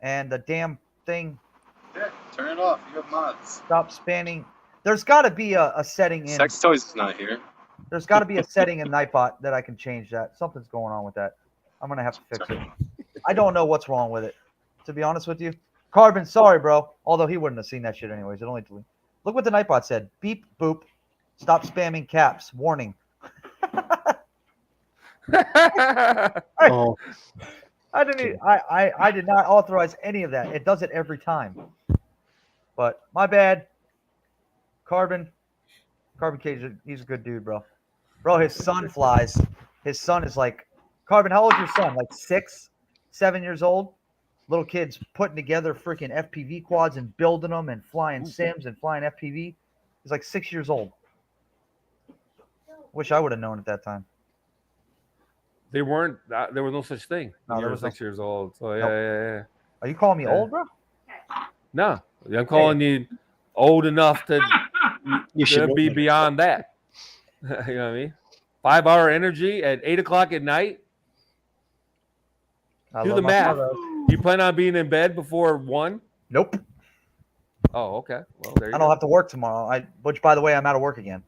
and the damn thing Yeah, turn it off. You have mods. stopped spanning. There's got to be a setting in. Sex Toys is not here. There's got to be a setting in Nightbot that I can change that. Something's going on with that. I'm gonna have to fix it. I don't know what's wrong with it, to be honest with you. Carbon, sorry, bro. Although he wouldn't have seen that shit anyways. It only deleted. Look what the Nightbot said. Beep boop. Stop spamming caps. Warning. Oh, I didn't. I did not authorize any of that. It does it every time. But my bad. Carbon Cage. He's a good dude, bro. Bro, his son flies. His son is like, Carbon. How old is your son? Like 6, 7 years old. Little kids putting together freaking FPV quads and building them and flying sims and flying FPV. He's like 6 years old. Wish I would have known at that time. They weren't. There was no such thing. No, when you there were was no- 6 years old. So yeah, Nope. yeah. Are you calling me Yeah. old, bro? No, I'm calling you old enough to you should be know beyond that. You know what I mean? 5-hour energy at 8 o'clock at night. I Do love the my math. photos. You plan on being in bed before 1? Nope. Oh, okay. Well, there you I go. don't have to work tomorrow. Which, by the way, I'm out of work again.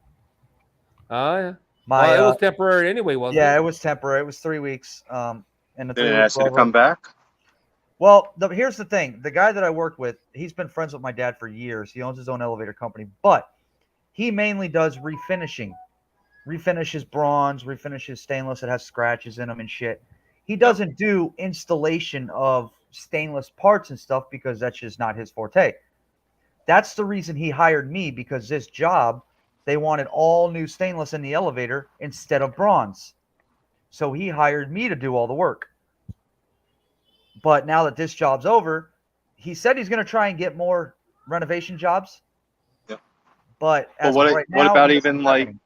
Oh, yeah. My Well, it was temporary anyway, wasn't yeah, it? it was temporary. It was 3 weeks. And the 3 Did it weeks ask you to over. come back? Well, here's the thing. The guy that I work with, he's been friends with my dad for years. He owns his own elevator company, but he mainly does refinishing. Refinishes bronze, refinishes stainless that has scratches in them and shit. He doesn't do installation of stainless parts and stuff because that's just not his forte. That's the reason he hired me, because this job, they wanted all new stainless in the elevator instead of bronze. So he hired me to do all the work. But now that this job's over, he said he's going to try and get more renovation jobs. Yep. But as Well, of what right now, about this even is like, happening.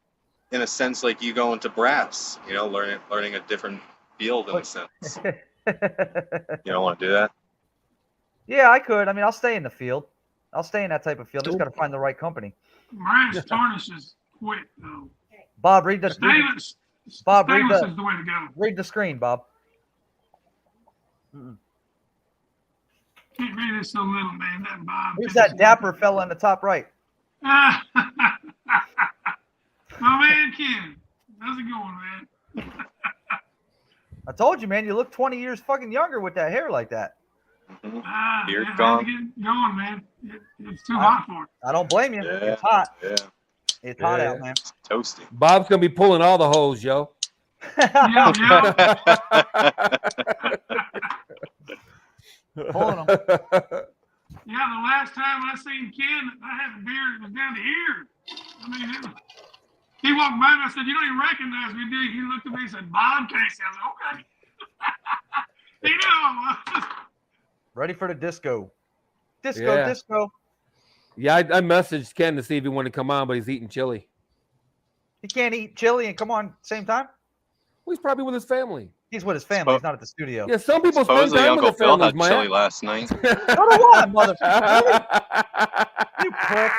in a sense, like you go into brass, you know, learning a different field in a sense. You don't want to do that? Yeah, I could. I mean, I'll stay in the field. I'll stay in that type of field. Just got to find the right company. Brass tarnishes quick though. Bob, read the Stainless, Bob, read stainless the- is the way to go. read the screen, Bob. Can't read it so little, man. That Bob. Who's that dapper fella in the top right? My man Ken. How's it going, man? I told you, man. You look 20 years fucking younger with that hair like that. Mhm. I Beard had gone. to get going, man. It's too hot for it. I don't blame you. Yeah. It's hot. Yeah, It's hot Yeah. out, man. it's toasty. Bob's going to be pulling all the hose, yo. Yeah, Pulling 'em. Yeah, the last time I seen Ken, I had a beard that was down to here. I mean, he walked by and I said, "You don't even recognize me, do you?" He looked at me and said, "Bob Casey." I was like, "Okay." He knew I was. Ready for the disco. Disco, Yeah. disco. Yeah, I messaged Ken to see if he wanted to come on, but he's eating chili. He can't eat chili and come on same time. Well, he's probably with his family. He's with his family. He's not at the studio. Yeah, some people spend Supposedly time with Uncle their Phil families, had chili man. last night. So do I, motherfucker. You prick.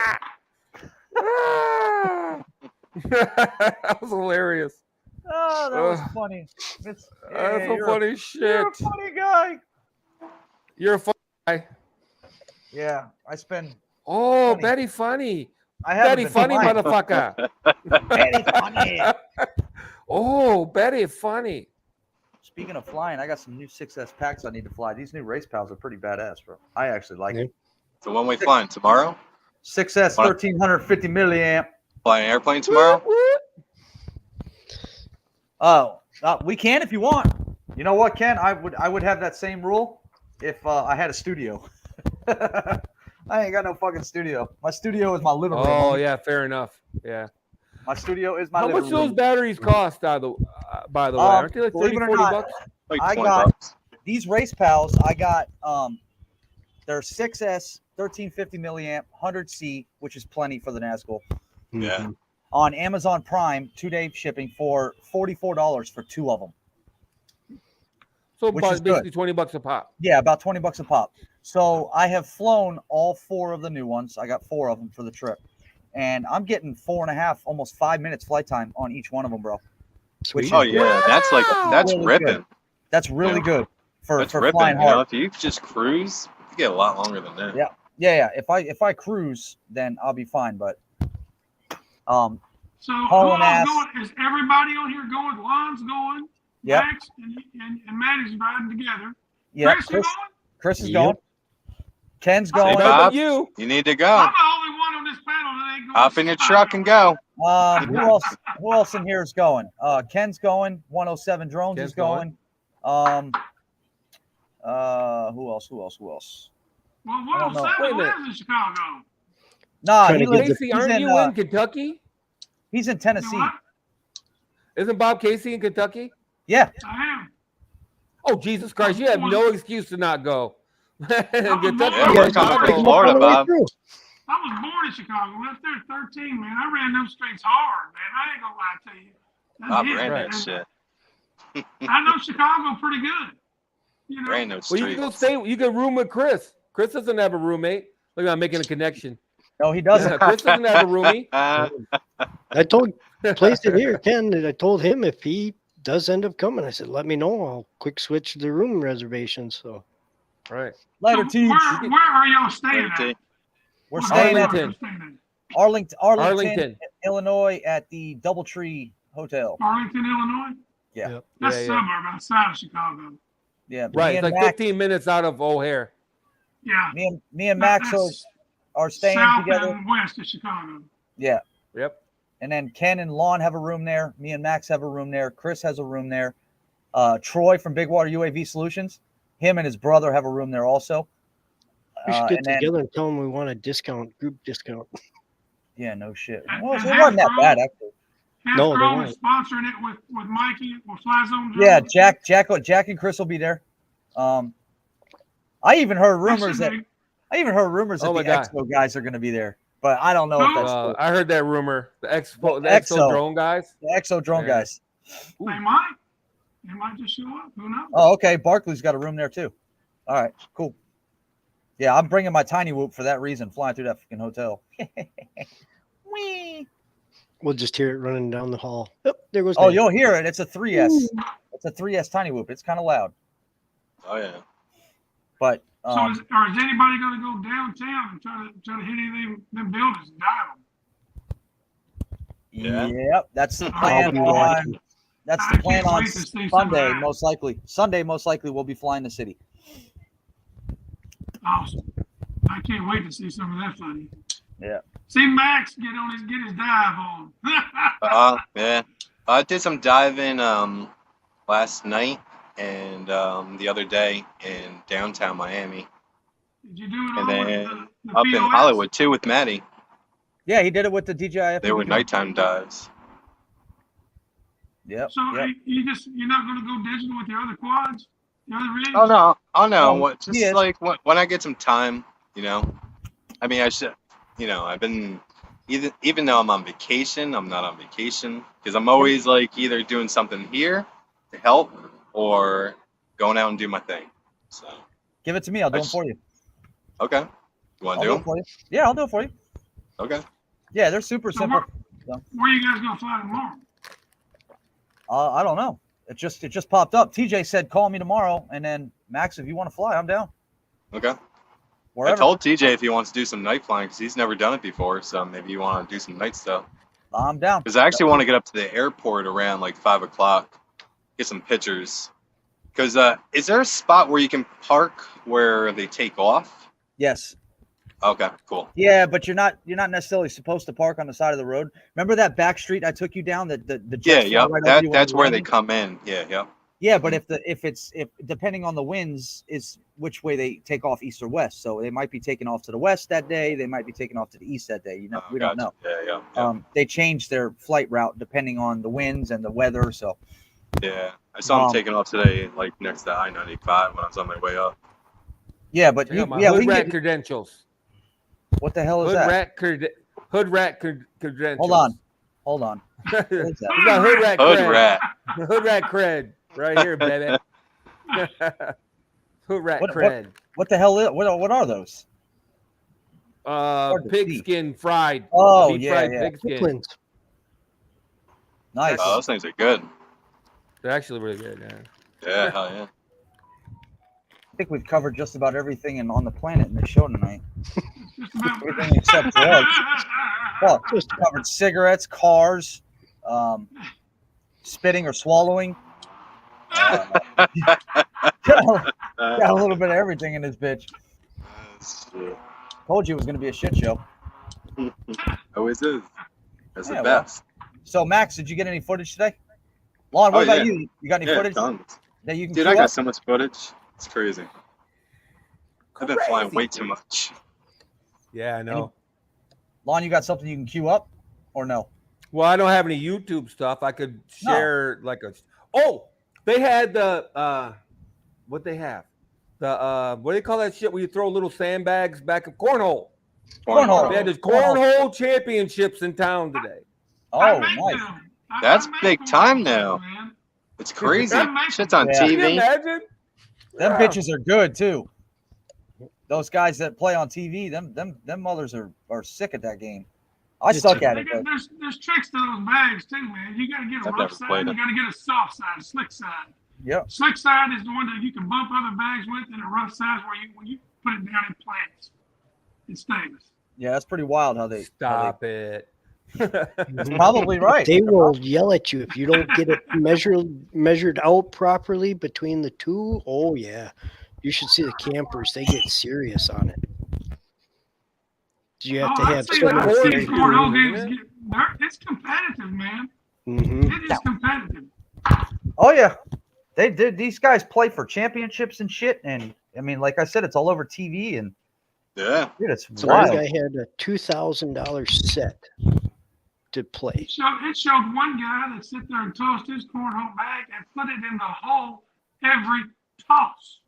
That was hilarious. Oh, that was funny. That's Yeah, some funny shit. You're a funny guy. You're a funny guy. Yeah, I spend. Oh, Funny. Betty Funny. I haven't Betty been Funny, flying. motherfucker. Betty funny. Oh, Betty Funny. Speaking of flying, I got some new 6S packs I need to fly. These new race pals are pretty badass, bro. I actually like it. So when we flying tomorrow? 6S 1350 milliamp. Flying an airplane tomorrow? Oh, we can if you want. You know what, Ken? I would have that same rule if I had a studio. I ain't got no fucking studio. My studio is my living room. Oh, yeah, fair enough. Yeah. My studio is my How living much room. those batteries cost, by the way? Aren't they like Believe 30, it or 40 not, bucks? Like I 20 got- bucks. These race pals, I got they're 6S 1350 milliamp 100C, which is plenty for the Nazgul, Yeah. on Amazon Prime 2-day shipping for $44 for 2 of them. So Which is about good. basically 20 bucks a pop. Yeah, about $20 a pop. So I have flown all 4 of the new ones. I got 4 of them for the trip, and I'm getting 4.5, almost 5 minutes flight time on each one of them, bro. Sweet. Oh yeah, that's Really ripping. good. That's really good for That's for ripping. flying You know, hard. if you just cruise, you get a lot longer than that. Yeah. Yeah. If I cruise, then I'll be fine. But So who Hauling else ass. going? Is everybody on here going? Lon's going. Yep. Max and Maddie's riding together. yeah, Chris, you Chris, going? Chris is Yep. going. Ken's Hey, going. Better Bob. than you. You need to I'm go. the only one on this panel that ain't going. Hop in your truck and go. Who else? Who else in here is going? Ken's going. 107 Drones Ken's is going. Who else? Well, I don't know. 107 Wait a minute. lives in Chicago. Nah, Trying he to lives. Casey, He's aren't in. you in Kentucky? He's in You Tennessee. what? Isn't Bob Casey in Kentucky? Yeah. I am. Oh, Jesus Christ. You have no excuse to not go. Kentucky Yeah, or we're coming Chicago. from Florida, Bob. I was born in Chicago. Left there at 13, man. I ran them streets hard, man. I ain't gonna lie to you. That's Bob it, ran man. that shit. I know Chicago pretty good. You know, Ran those Well, you can go streets. stay. You can room with Chris. Chris doesn't have a roommate. Look, I'm making a connection. No, he doesn't. Chris doesn't have a roomie. I told placed it here, Ken. I told him if he does end up coming, I said, let me know. I'll quick switch the room reservations. So Right. Later, so teach. where are y'all staying at? We're What staying hotel at are you staying Arlington, Arlington. Illinois, at the DoubleTree Hotel. at? Arlington, Illinois? Yeah. Yep. That's Yeah, a yeah. suburb outside of Chicago. Yeah, Right. Me It's and like Max, 15 minutes out of O'Hare. Yeah. me and Max That's are staying south together. and west of Chicago. Yeah, Yep. and then Ken and Lon have a room there. Me and Max have a room there. Chris has a room there. Troy from Big Water UAV Solutions, him and his brother have a room there also. we should get And then- together and tell them we want a discount, group discount. Yeah, no shit. And- Well, and it wasn't that Hasbro? bad actually. No, they Hasbro won't. is sponsoring it with Mikey or Fly Zone. Yeah, Jack and Chris will be there. I even heard rumors that Oh my the God. Expo guys are going to be there, but I don't know if that's true. I heard that rumor. The Expo The Exo. drone guys. The Exo drone Yeah. guys. They might. They might just show up. Who knows? Oh, okay. Barkley's got a room there too. All right, cool. Yeah, I'm bringing my tiny whoop for that reason, flying through that fucking hotel. Whee! We'll just hear it running down the hall. Yep, there goes. Oh, Dan. you'll hear it. It's a 3S. It's a 3S tiny whoop. It's kind of loud, Oh yeah. but So is anybody going to go downtown and try to hit any of them buildings and dive them? Yeah. yep, that's the I'll plan. be On, watching. that's I the plan can't on wait to see some of Sunday, that. most likely. Sunday, most likely, we'll be flying the city. Awesome. I can't wait to see some of that funny. Yeah. See Max get his dive on. Yeah. I did some diving last night and the other day in downtown Miami, Did you do it and all with then the up in POS? Hollywood too with Maddie. Yeah, he did it with the DJI. They were nighttime dives. Yep. So yep. you're not going to go digital with your other quads, the other rigs? Oh no, oh no. No, What? he Just is. like when I get some time, you know. I mean, I should. You know, I've been even though I'm on vacation, I'm not on vacation because I'm always like either doing something here to help or going out and do my thing. So Give it to me. I'll do I them for you. okay, you want I'll to do do it for you. Yeah, I'll do it for you. them? Okay. Yeah, they're super So simple. Where you guys going to fly tomorrow? I don't know. It just popped up. TJ said call me tomorrow, and then Max, if you want to fly, I'm down. Okay. Wherever. I told TJ if he wants to do some night flying because he's never done it before, so maybe you want to do some night stuff. I'm down. Because I actually want to get up to the airport around like 5 o'clock, get some pictures. Because is there a spot where you can park where they take off? Yes. Okay, cool. Yeah, but you're not necessarily supposed to park on the side of the road. Remember that back street I took you down? The Yeah, jets fly yeah. right over you when That's you're where they landing? come in. Yeah, yeah. Yeah, but if depending on the winds is which way they take off, east or west. So they might be taking off to the west that day. They might be taking off to the east that day. You know, we don't know. Yeah, yeah, yeah. They change their flight route depending on the winds and the weather. So Yeah, I saw him taking off today, like next to I-95 when I was on my way up. yeah, but Check out my yeah, we hood can rat get, credentials. what the hell is Hood that? rat hood rat credentials. Hold on. What is that? We got hood rat Hood cred. rat. Hood rat cred right here, baby. Hood rat What- cred. What the hell is? What are those? to see. Pigskin fried. Oh, Deep yeah, fried yeah. pigskin. Brooklyn's. Nice. Oh, those things are good. They're actually really good. Yeah. Yeah, hell yeah. I think we've covered just about everything on the planet in the show tonight. Just about Everything except drugs. Well, just covered cigarettes, cars, spitting or swallowing. Got a little bit of everything in this bitch. Told you it was going to be a shit show. Always is. That's Yeah, the well. best. So, Max, did you get any footage today? Lon, what Oh, about yeah. you? You got any Yeah, footage tons. that you can Dude, queue I got up? so much footage. It's crazy. I've been flying way too much. Yeah, I know. Lon, you got something you can queue up or no? Well, I don't have any YouTube stuff. I could share like a. Oh, they had the what they have the what do they call that shit where you throw little sandbags back of cornhole. Cornhole. They had the cornhole championships in town today. Oh, nice. That's big time now. It's crazy. Shit's on Yeah. Can you TV. imagine? Them Yeah. bitches are good too. Those guys that play on TV, them mothers are sick at that game. I It's suck a- at it. But There's tricks to those bags too, man. You got to get a I've rough never side. played You it. got to get a soft side, a slick side. yep. Slick side is the one that you can bump other bags with, and a rough side is where when you put it down, it plants. It stays. Yeah, that's pretty wild how they Stop it. That's probably right. They will yell at you if you don't get it measured out properly between the two. Oh yeah, you should see the campers. They get serious on it. You have to have I've seen someone. Cornhole these is cornhole cool, games. isn't It's competitive, man. Mhm. It is competitive. Oh yeah, they did. These guys play for championships and shit. And I mean, like I said, it's all over TV and Yeah. dude, it's So wild. this guy had a $2,000 set to play. It showed one guy that sit there and tossed his cornhole bag and put it in the hole every toss.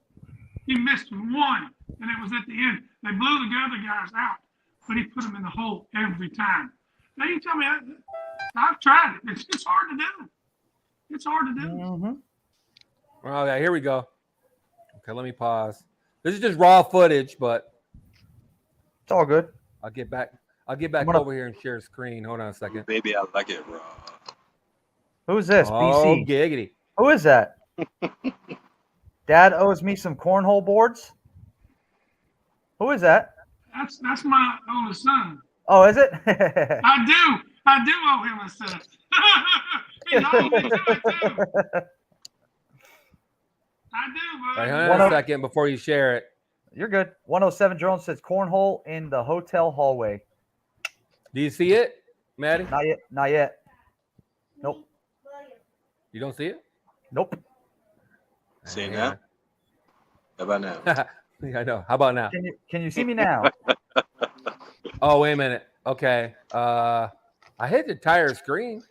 He missed one, and it was at the end. They blew the other guys out, but he put them in the hole every time. Now you tell me, I've tried it. It's hard to do. It's hard to do. Mhm. Oh yeah, here we go. Okay, let me pause. This is just raw footage, but It's all good. I'll get back gonna- over here and share screen. Hold on a second. Baby, I like it raw. Who's this? Oh, BC. giggity. Who is that? Dad owes me some cornhole boards. Who is that? That's my oldest son. Oh, is it? I do owe him a son. He's owed me to it too. I do, All bud. right, hold One on of- a second before you share it. You're good. 107 Jones says cornhole in the hotel hallway. Do you see it, Maddie? Not yet. Not yet. Nope. You don't see it? Nope. Seeing Yeah. that? How about now? Yeah, I know. How about now? Can you see me now? Oh, wait a minute. Okay. I hit the entire screen.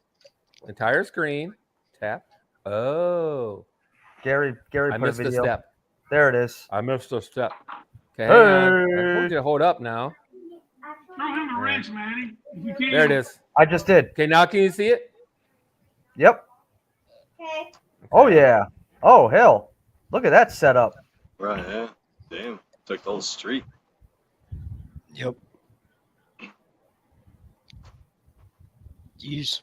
Entire screen. Tap. Oh. Gary I put a missed a video. step. There it is. I missed a step. Okay, hang on. I Hey. told you to hold up now. Throw him a wrench, Manny. If you can. There it is. I just did. Okay, now can you see it? Yep. Oh yeah. Oh hell. Look at that setup. Right, yeah. Damn. Took the whole street. Yep. Jeez.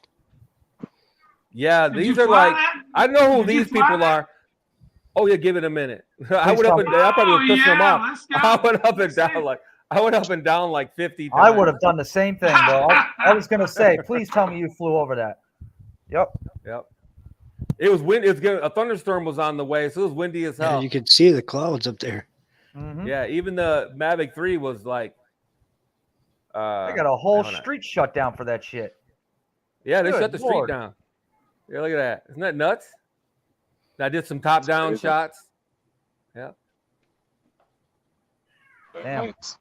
Yeah, Did these you are fly like that? I know who Did you these fly people that? are. Oh yeah, give it a minute. I Please would tell up and me. I probably was pissing them yeah, off. let's go. I went up and Let's see. down like I went up and down like 50 times. I would have done the same thing, bro. I was gonna say, please tell me you flew over that. Yep. Yep. It was wind. It's good. A thunderstorm was on the way, so it was windy as Yeah, hell. you could see the clouds up there. Mm-hmm. Yeah, even the Mavic 3 was like. I got a whole hold on. street shut down for that shit. Yeah, they Good shut the street Lord. down. Yeah, look at that. Isn't that nuts? I did some top-down crazy. shots. Yeah. Very Damn. nice.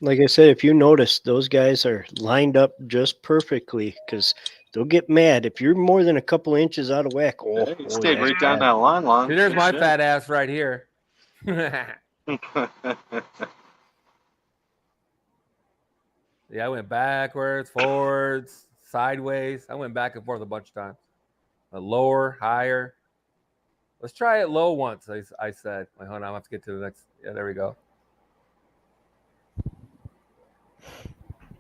Like I said, if you notice, those guys are lined up just perfectly because they'll get mad if you're more than a couple inches out of whack. Oh, Yeah, you oh, stayed that's right down bad. that line. See, there's my Shit. fat ass right here. Yeah, I went backwards, forwards, sideways. I went back and forth a bunch of times. Lower, higher. Let's try it low once, I said. Wait, hold on, I have to get to the next. Yeah, there we go.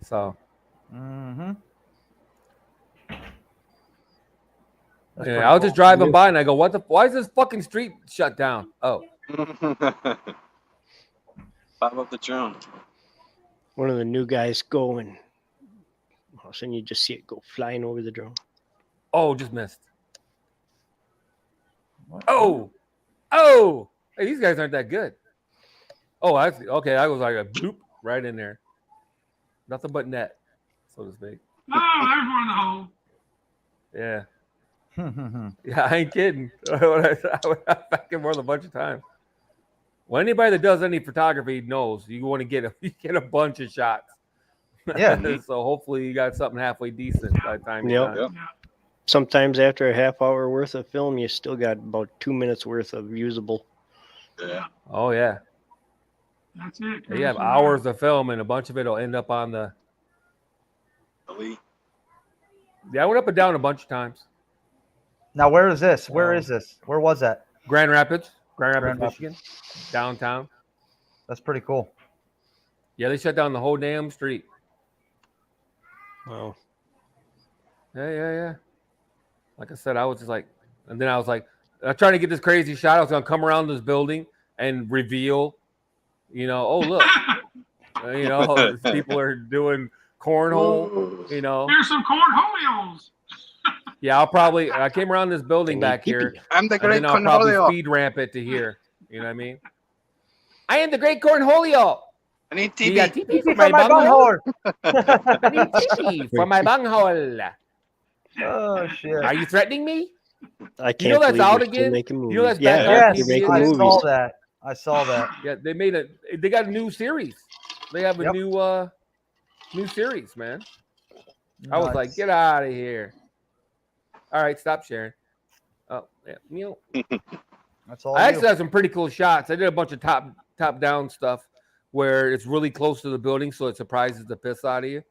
So, Mm-hmm. yeah, I was just driving by and I go, "What the? Why is this fucking street shut down?" Oh, Pop up the drone. One of the new guys go and all of a sudden you just see it go flying over the drone. oh, just missed. Oh, oh, hey, these guys aren't that good. Oh, I see. Okay, I was like a bloop right in there. Nothing but net, so to speak. Oh, there's one in the hole. Yeah, Mm-hmm. yeah, I ain't kidding. I went back and forth a bunch of times. Well, anybody that does any photography knows you want to get a bunch of shots. Yeah. So hopefully you got something halfway decent by the time you're Yep. done. Yeah. Sometimes after a half hour worth of film, you still got about 2 minutes worth of usable. Yeah. Oh yeah, That's it. you have hours of film, and a bunch of it will end up on the. Elite. Yeah, I went up and down a bunch of times. Now where is this? Where Oh. is this? Where was that? Grand Rapids, Grand Rapids. Michigan, downtown. That's pretty cool. Yeah, they shut down the whole damn street. Wow. Yeah. Like I said, I was just like, and then I was like, I tried to get this crazy shot. I was gonna come around this building and reveal, oh look, people are doing cornhole. Here's some cornholios. Yeah, I came around this building back here, I'm the and great then I'll probably cornholio. speed ramp it to here. You know what I mean? I am the great cornholio. I need You got TV. TP for From my bunghole. bunghole. I need TP for my bunghole. Oh shit. Are you threatening me? I can't that's believe out they're still again? making movies. You know that's back yeah, on Yes, they're making I movies. saw that. I saw that. Yeah, they got a new series. They have a Yep. new series, man. I was like, Nice. get out of here. All right, stop sharing. Oh, yeah. That's all. I you. actually have some pretty cool shots. I did a bunch of top down stuff where it's really close to the building, so it surprises the piss out of you.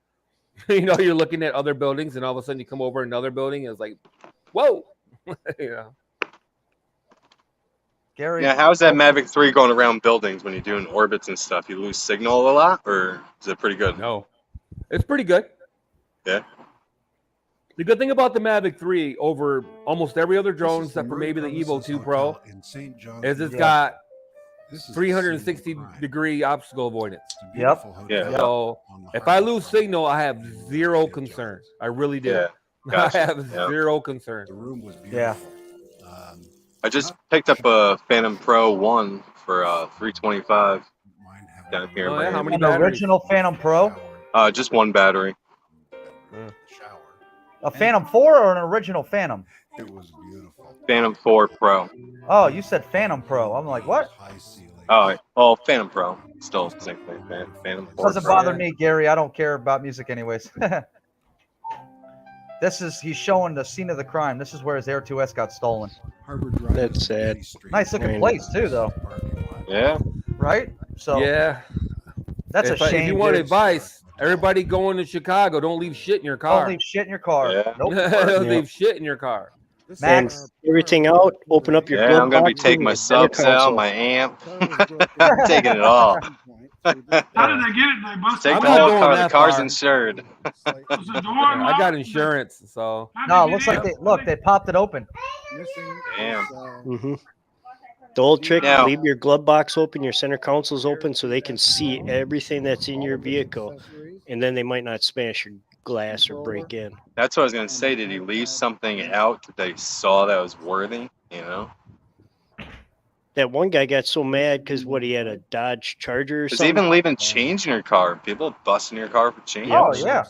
You're looking at other buildings, and all of a sudden you come over another building, and it's like, whoa, Gary. Yeah, how's that Mavic 3 going around buildings when you're doing orbits and stuff? You lose signal a lot, or is it pretty good? No, it's pretty good. Yeah. The good thing about the Mavic 3 over almost every other drone, except for maybe the Evo 2 Pro, is it's Yeah. got 360-degree obstacle avoidance. Yep. Yeah. So if I lose signal, I have zero concern. I really do. Yeah. Gotcha. I have Yeah. zero concern. The room was Yeah. beautiful. I just picked up a Phantom Pro 1 for 325 down here. Oh, yeah, how many An batteries? original Phantom Pro? Just one battery. A Phantom 4 or an original Phantom? It was beautiful. Phantom 4 Pro. Oh, you said Phantom Pro. I'm like, what? Oh, Phantom Pro. Still the same thing. Phantom 4 Doesn't Pro. bother me, Gary. I don't care about music anyways. He's showing the scene of the crime. This is where his Air 2S got stolen. That's sad. Nice looking I mean- place too, though. Yeah. Right? So Yeah. that's a shame. If you want dude. advice, everybody going to Chicago, don't leave shit in your car. Don't leave shit in your car. Yeah. Nope. Don't Yeah. leave shit in your car. Max. And everything out. Open up your. Yeah, glove I'm gonna be box taking and my your center subs out, console. my amp. I'm taking it all. How did they get it? They busted Take I'm the not whole going car. The that car's far. insured. Was the door I unlocked? got insurance, so How'd No, they it looks get like in? they popped it open. Damn. Mm-hmm. The old trick: Now- leave your glove box open, your center consoles open, so they can see everything that's in your vehicle, and then they might not smash your glass or break in. That's what I was gonna say. Did he leave something out that they saw that was worthy? You know, That one guy got so mad because he had a Dodge Charger or because something. even leaving change in your car, people busting your car for change. Oh, yeah.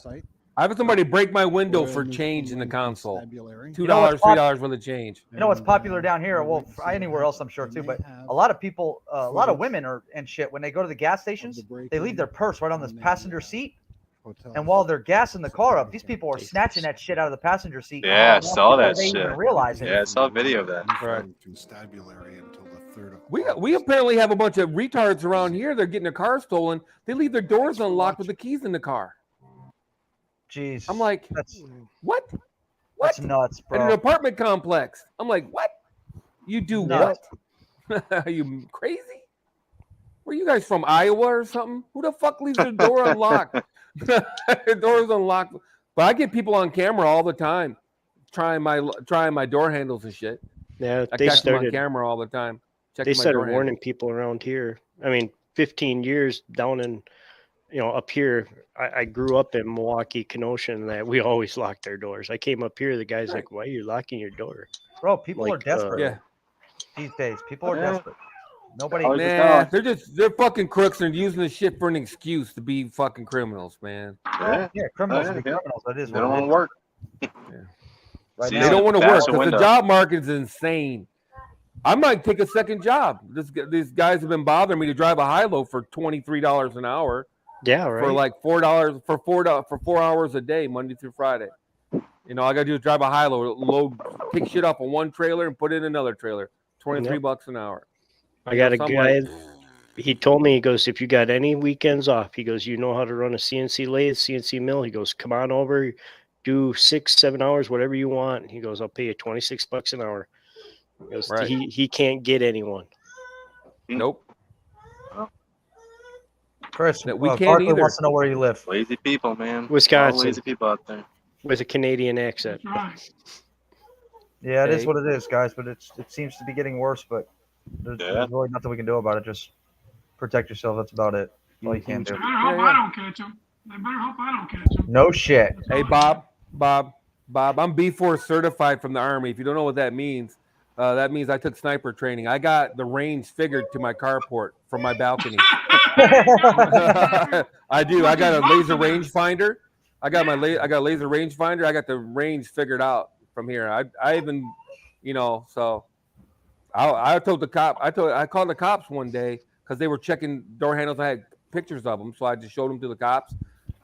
I have somebody break my window for change in the console. $2, You know what's pop- $3 worth of change. You know what's popular down here? Well, anywhere else I'm sure too, but a lot of people, a lot of women are and shit when they go to the gas stations, they leave their purse right on the passenger seat. And while they're gassing the car up, these people are snatching that shit out of the passenger seat. Yeah, I long saw before that they even shit. realize it. Yeah, I saw a video of that. Right. Constabulary until the 3rd of We August. apparently have a bunch of retards around here. They're getting their car stolen. They leave their doors unlocked with the keys in the car. Jeez. I'm like, that's what? that's What? nuts, At an bro. apartment complex. I'm like, what? You do Nuts. what? Are you crazy? Where you guys from, Iowa or something? Who the fuck leaves their door unlocked? The door's unlocked. But I get people on camera all the time trying my door handles and shit. Yeah, I they catch them on started. camera all the time. They checking my started door warning handles. people around here. I mean, 15 years down in, up here. I grew up in Milwaukee, Kenosha, and that we always locked our doors. I came up here, the guy's like, "Why are you locking your door?" Bro, people are Like, desperate Yeah. these days. People are Yeah. desperate. Nobody. Oh, Nah, they're fucking crooks and using this shit for an excuse to be fucking criminals, man. Yeah, Yeah, criminals Oh, will be yeah. criminals. That is they what don't it want is. to work. Right See, now. They don't want to work That's a because the window. job market is insane. I might take a second job. These guys have been bothering me to drive a high-low for $23 an hour Yeah, right. for like $4 for 4 hours a day, Monday through Friday. You know, all I gotta do is drive a high-low, take shit off of one trailer and put it in another trailer. $23 an hour. I got a So I'm guy. like, He told me, he goes, if you got any weekends off, he goes, you know how to run a CNC lathe, CNC mill. He goes, come on over, do 6-7 hours, whatever you want. He goes, I'll pay you $26 an hour. He goes, Right. he can't get anyone. Nope. Chris, That we can't Barkley either. wants to know where you live. Lazy people, man. Wisconsin. All lazy people out there. With a Canadian accent. That's right. Yeah, it is Hey. what it is, guys. But it seems to be getting worse. But there's really nothing we can do about it. Just protect yourself. That's about it. That's all you can They do. better hope Yeah, I yeah. don't catch them. They better hope I don't catch them. No shit. Hey, Bob, I'm B4 certified from the Army. If you don't know what that means I took sniper training. I got the range figured to my carport from my balcony. I do. I got a laser rangefinder. I got a laser rangefinder. I got the range figured out from here. I even, so I told the cop. I called the cops one day because they were checking door handles. I had pictures of them, so I just showed them to the cops,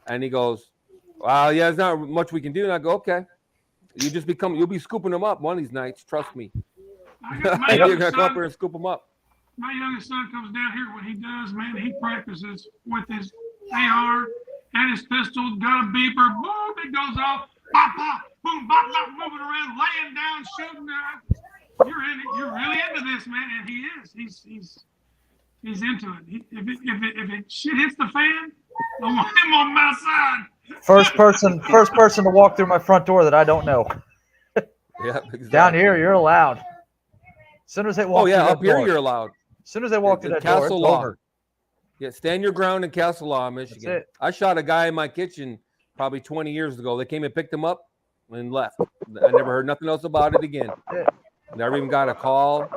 and he goes, "Well, yeah, there's not much we can do." And I go, "Okay, you'll be scooping them up one of these nights. Trust me. My You're youngest gonna come up son- here and scoop them up." My youngest son comes down here. What he does, man, he practices with his AR and his pistol. Got a beeper. Boom! It goes off. Pop, pop. Boom! Bop, bop. Moving around, laying down, shooting. You're in it. You're really into this, man, and he is. He's into it. If it shit hits the fan, I want him on my side. First person to walk through my front door that I don't know. Yeah, exactly. Down here, you're allowed. As soon as they walk Oh yeah, through up that here door, you're allowed. as soon as they walk In through that door, it's Castle Law. over. Yeah, stand your ground in Castle Law, Michigan. it. I shot a guy in my kitchen probably 20 years ago. They came and picked him up and left. I never heard nothing else about it again. That's it. Never even got a call,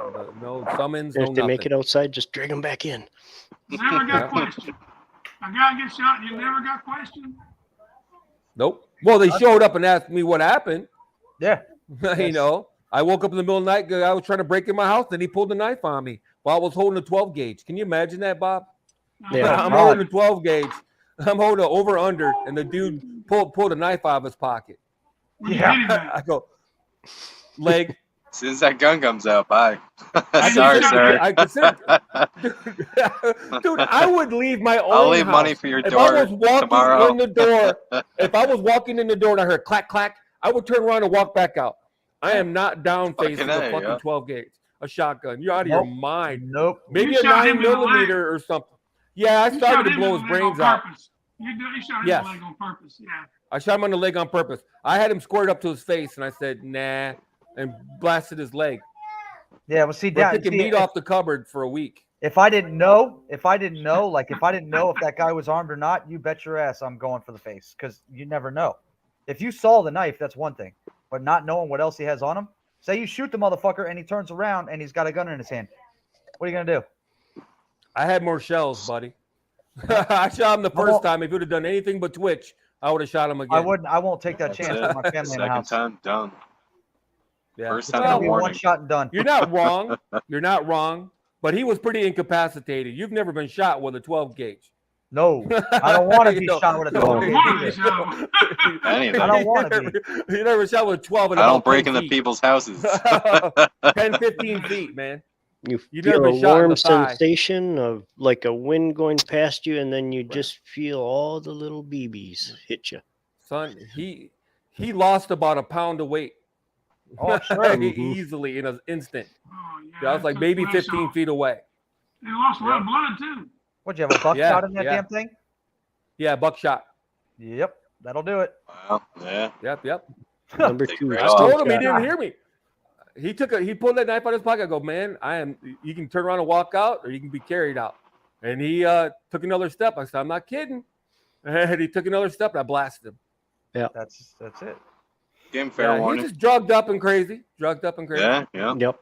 no summons, no If they nothing. make it outside, just drag them back in. Now I got a question. A guy gets shot and you never got questioned. Nope. Well, they showed up and asked me what happened. Yeah. You know, I woke up in the middle of the night. I was trying to break in my house, and he pulled a knife on me while I was holding a 12 gauge. Can you imagine that, Bob? Yeah. I'm holding a 12 gauge. I'm holding an over under, and the dude pulled a knife out of his pocket. When you Yeah. hit him at. I go, leg. As soon as that gun comes out, bye. I Sorry, consider- sir. I consider, dude, I would leave my own I'll leave house. money for your If I door was walking tomorrow. in the door, if I was walking in the door and I heard clack clack, I would turn around and walk back out. I am not down facing Fucking a A, fucking yeah. 12 gauge, a shotgun. You're out of your Nope. mind. Nope. Maybe You a shot him 9 in the leg. millimeter or something. Yeah, I You started shot to him blow in his the leg brains on out. purpose. You shot him Yes. in the leg on purpose. Yeah. I shot him on the leg on purpose. I had him squared up to his face, and I said, nah, and blasted his leg. Yeah, well, see, We're Dad, picking see, meat off the cupboard for a week. if I didn't know, if I didn't know if that guy was armed or not, you bet your ass I'm going for the face because you never know. If you saw the knife, that's one thing, but not knowing what else he has on him. Say you shoot the motherfucker and he turns around and he's got a gun in his hand. What are you gonna do? I had more shells, buddy. I shot him the first won't- time. If he would have done anything but twitch, I would have shot him again. I wouldn't. I won't take that That's chance it. with my family in the Second house. time, done. Yeah. First It's time, gonna no be one warning. shot and done. You're not wrong. You're not wrong. But he was pretty incapacitated. You've never been shot with a 12 gauge. No, I don't want to You be know, shot with a no. 12 You gauge wanted to either. show. Anything. I don't want to be. You never shot with 12 and I don't about break 10 into feet. people's houses. 10, 15 feet, man. You You feel never a been shot in warm the thigh. sensation of like a wind going past you, and then you just feel all the little BBs hit you. Son, he lost about a pound of weight. Oh, sure. Easily in an instant. Oh, I was like that's maybe a 15 shot. feet away. They lost a lot of blood too. What'd you have a buckshot Yeah, in that yeah. damn thing? Yeah, buckshot. Yep, that'll do it. Wow. Yeah. Yep. Number Take 2. right I off. told him he shot. didn't hear me. He pulled that knife out of his pocket. I go, man, you can turn around and walk out, or you can be carried out. And he took another step. I said, I'm not kidding. And he took another step, and I blasted him. That's it. Give him fair Yeah, warning. he's just drugged up and crazy. Yeah. Yeah. Yep.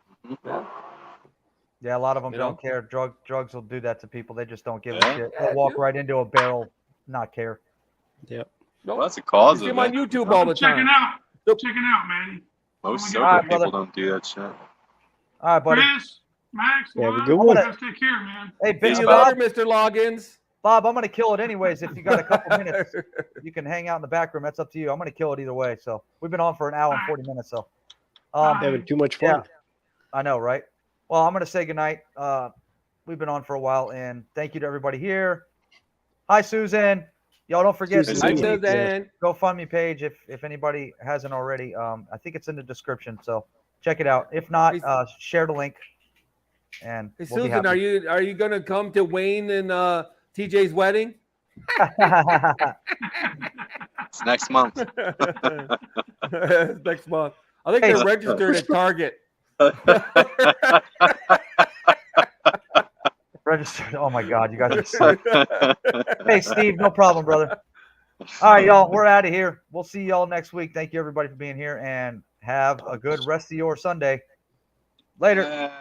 Yeah, a lot of them You don't know? care. Drugs will do that to people. They just don't give a Yeah. shit. They'll walk right into a barrel, not care. Yep. Nope. Well, that's a You cause see of him on it. YouTube all the Checking time. out. Nope. Checking out, Manny. Most All sober right, people brother. don't do that shit. All right, buddy. Chris, Max, Yeah, have a Lon, good you one. guys take care, man. Hey, See Big you Bob. later, Mr. Loggins. Bob, I'm gonna kill it anyways. If you got a couple minutes, you can hang out in the back room. That's up to you. I'm gonna kill it either way. So we've been on for an hour and 40 minutes. So, Having too much fun. yeah, I know, right? Well, I'm gonna say goodnight. We've been on for a while, and thank you to everybody here. Hi, Susan. Y'all don't forget Susan. Hi, Susan's Suzanne. GoFundMe page if anybody hasn't already. I think it's in the description, so check it out. If not, Hey, share the link. And Hey, we'll be Susan, happy. are you gonna come to Wayne and TJ's wedding? It's next month. Next month. I think Hey, they're registered at Target. Registered. Oh my God, you guys are sick. Hey, Steve, no problem, brother. All right, y'all, we're out of here. We'll see y'all next week. Thank you, everybody, for being here, and have a good rest of your Sunday. Later.